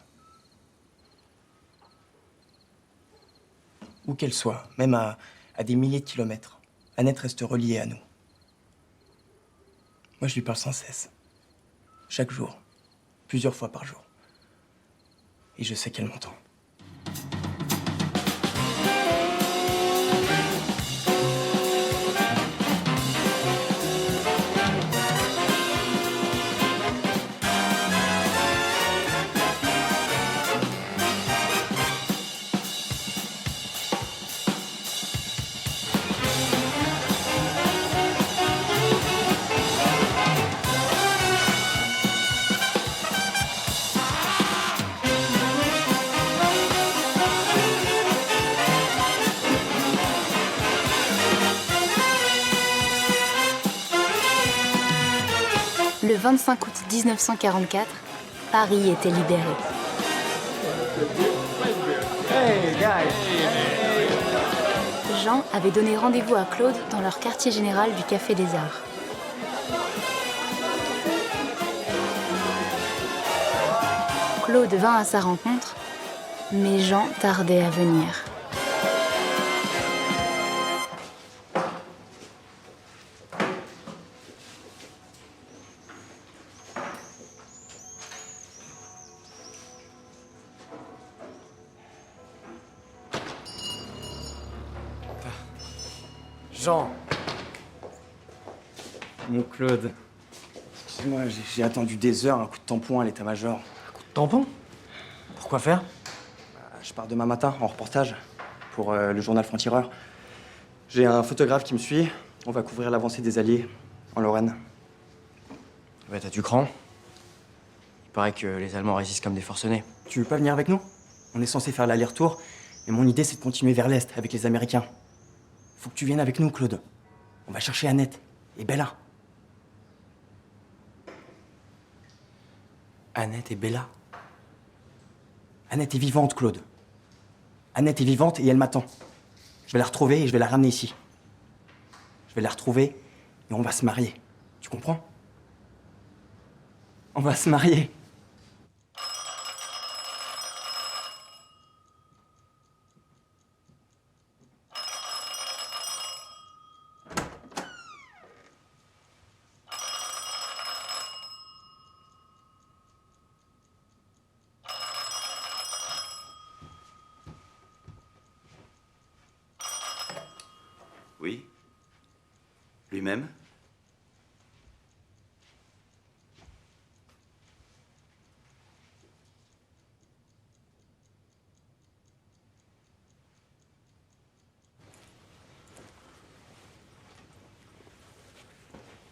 Où qu'elle soit, même à des milliers de kilomètres, Annette reste reliée à nous. Moi, je lui parle sans cesse. Chaque jour. Plusieurs fois par jour. Et je sais qu'elle m'entend. 25 août 1944, Paris était libéré. Jean avait donné rendez-vous à Claude dans leur quartier général du Café des Arts. Claude vint à sa rencontre, mais Jean tardait à venir. Jean. Mon Claude. Excuse-moi, j'ai attendu des heures, un coup de tampon à l'état-major. Un coup de tampon? Pourquoi faire? Je pars demain matin en reportage pour le journal Franc-Tireur. J'ai un photographe qui me suit. On va couvrir l'avancée des Alliés en Lorraine. Ouais, t'as du cran. Il paraît que les Allemands résistent comme des forcenés. Tu veux pas venir avec nous? On est censé faire l'aller-retour, mais mon idée c'est de continuer vers l'Est avec les Américains. Faut que tu viennes avec nous, Claude. On va chercher Annette et Bella. Annette et Bella. Annette est vivante, Claude. Annette est vivante et elle m'attend. Je vais la retrouver et je vais la ramener ici. Je vais la retrouver et on va se marier. Tu comprends? On va se marier. Oui. Lui-même?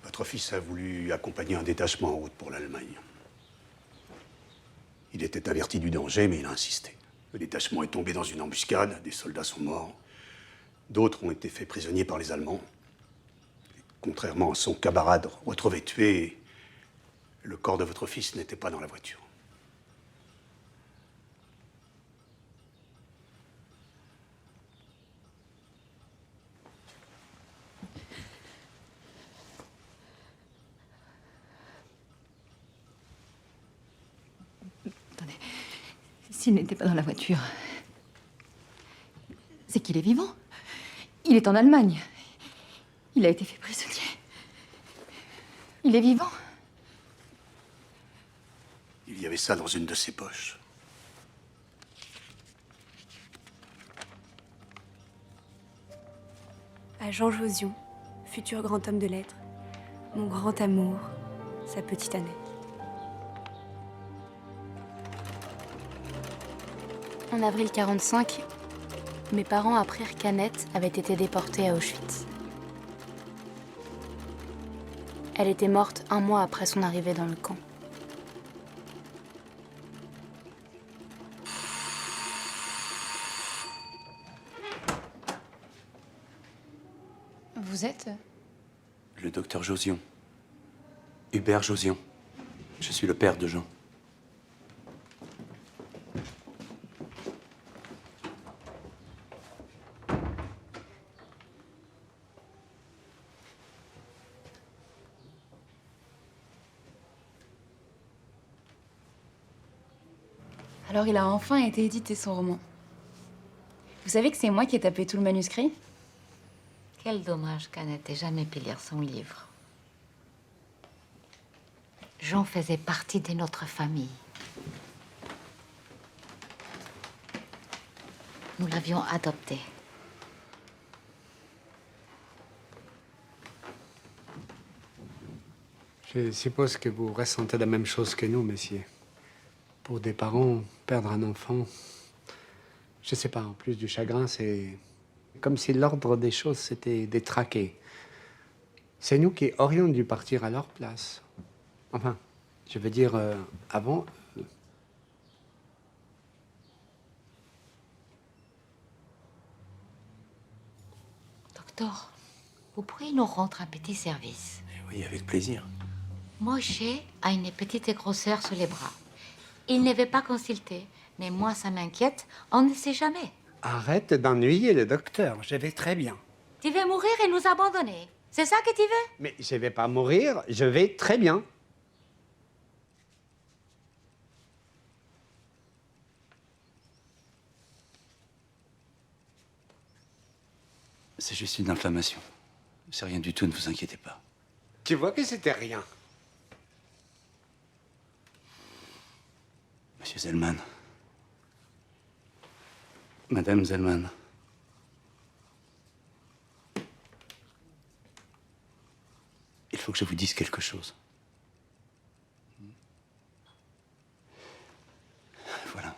Votre fils a voulu accompagner un détachement en route pour l'Allemagne. Il était averti du danger, mais il a insisté. Le détachement est tombé dans une embuscade, des soldats sont morts. D'autres ont été faits prisonniers par les Allemands. Et contrairement à son camarade retrouvé tué, le corps de votre fils n'était pas dans la voiture. Attendez, s'il n'était pas dans la voiture, c'est qu'il est vivant. Il est en Allemagne. Il a été fait prisonnier. Il est vivant. Il y avait ça dans une de ses poches. À Jean Josion, futur grand homme de lettres, mon grand amour, sa petite Annette. En avril 45, mes parents apprirent qu'Annette avait été déportée à Auschwitz. Elle était morte 1 mois après son arrivée dans le camp. Vous êtes? Le docteur Josion. Hubert Josion. Je suis le père de Jean. Alors il a enfin été édité, son roman. Vous savez que c'est moi qui ai tapé tout le manuscrit? Quel dommage qu'Annette n'ait jamais pu lire son livre. Jean faisait partie de notre famille. Nous l'avions adopté. Je suppose que vous ressentez la même chose que nous, messieurs. Pour des parents, perdre un enfant, je sais pas, en plus du chagrin, c'est comme si l'ordre des choses s'était détraqué. C'est nous qui aurions dû partir à leur place. Enfin, je veux dire, avant. Docteur, vous pourriez nous rendre un petit service? Oui, avec plaisir. Moshe a une petite grosseur sur les bras. Il ne veut pas consulter, mais moi, ça m'inquiète. On ne sait jamais. Arrête d'ennuyer le docteur. Je vais très bien. Tu veux mourir et nous abandonner. C'est ça que tu veux? Mais je vais pas mourir. Je vais très bien. C'est juste une inflammation. C'est rien du tout, ne vous inquiétez pas. Tu vois que c'était rien. Monsieur Zellman. Madame Zellman. Il faut que je vous dise quelque chose. Voilà.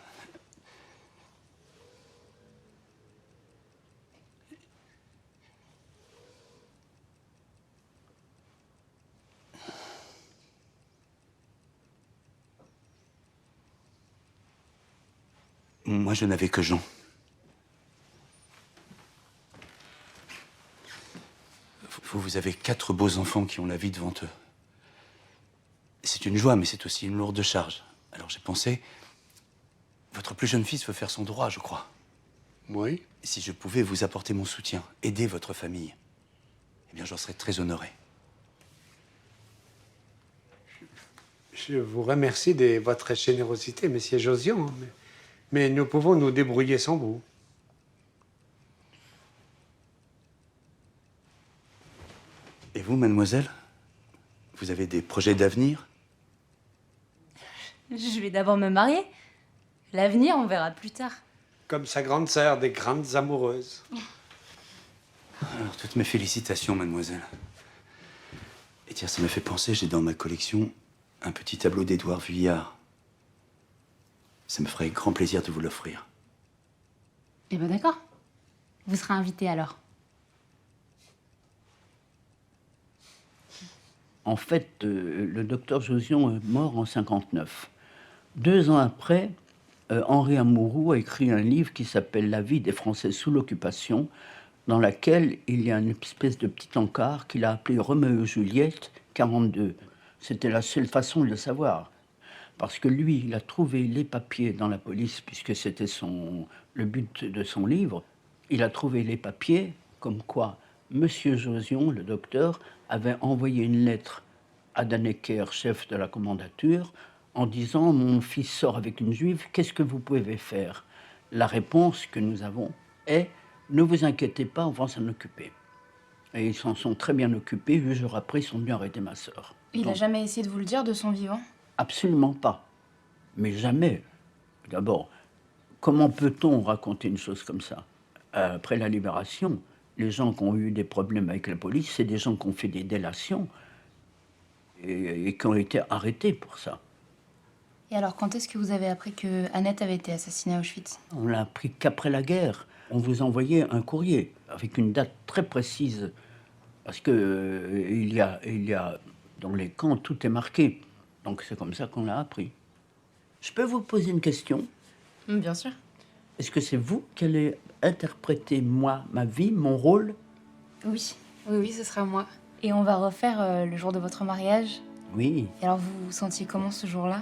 Moi, je n'avais que Jean. Vous avez 4 beaux enfants qui ont la vie devant eux. C'est une joie, mais c'est aussi une lourde charge. Alors j'ai pensé, votre plus jeune fils veut faire son droit, je crois. Oui. Si je pouvais vous apporter mon soutien, aider votre famille, eh bien j'en serais très honoré. Je vous remercie de votre générosité, monsieur Josian. Mais nous pouvons nous débrouiller sans vous. Et vous, mademoiselle? Vous avez des projets d'avenir? Je vais d'abord me marier. L'avenir, on verra plus tard. Comme sa grande sœur, des grandes amoureuses. Alors, toutes mes félicitations, mademoiselle. Et tiens, ça me fait penser, j'ai dans ma collection un petit tableau d'Édouard Vuillard. Ça me ferait grand plaisir de vous l'offrir. Eh ben d'accord. Vous serez invité alors. En fait, le docteur Josian est mort en 59. 2 ans après, Henri Amouroux a écrit un livre qui s'appelle « La vie des Français sous l'occupation », dans laquelle il y a une espèce de petit encart qu'il a appelé « Roméo et Juliette 42 ». C'était la seule façon de le savoir. Parce que lui, il a trouvé les papiers dans la police, puisque c'était le but de son livre. Il a trouvé les papiers comme quoi Monsieur Josian, le docteur, avait envoyé une lettre à Dannecker, chef de la commandature, en disant « Mon fils sort avec une juive, qu'est-ce que vous pouvez faire ?» La réponse que nous avons est « Ne vous inquiétez pas, on va s'en occuper. » Et ils s'en sont très bien occupés. 8 jours après, ils sont venus arrêter ma sœur. Il n'a jamais essayé de vous le dire de son vivant? Absolument pas. Mais jamais. D'abord, comment peut-on raconter une chose comme ça? Après la Libération, les gens qui ont eu des problèmes avec la police, c'est des gens qui ont fait des délations et qui ont été arrêtés pour ça. Et alors, quand est-ce que vous avez appris que Annette avait été assassinée à Auschwitz? On l'a appris qu'après la guerre. On vous envoyait un courrier avec une date très précise. Parce que il y a dans les camps, tout est marqué. Donc c'est comme ça qu'on l'a appris. Je peux vous poser une question? Bien sûr. Est-ce que c'est vous qui allez interpréter, moi, ma vie, mon rôle? Oui, oui, ce sera moi. Et on va refaire le jour de votre mariage? Oui. Et alors, vous vous sentiez comment ce jour-là?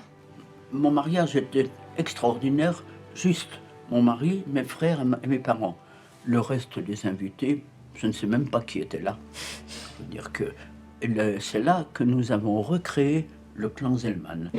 Mon mariage était extraordinaire, juste mon mari, mes frères et mes parents. Le reste des invités, je ne sais même pas qui était là. Je veux dire que c'est là que nous avons recréé le clan Zellman.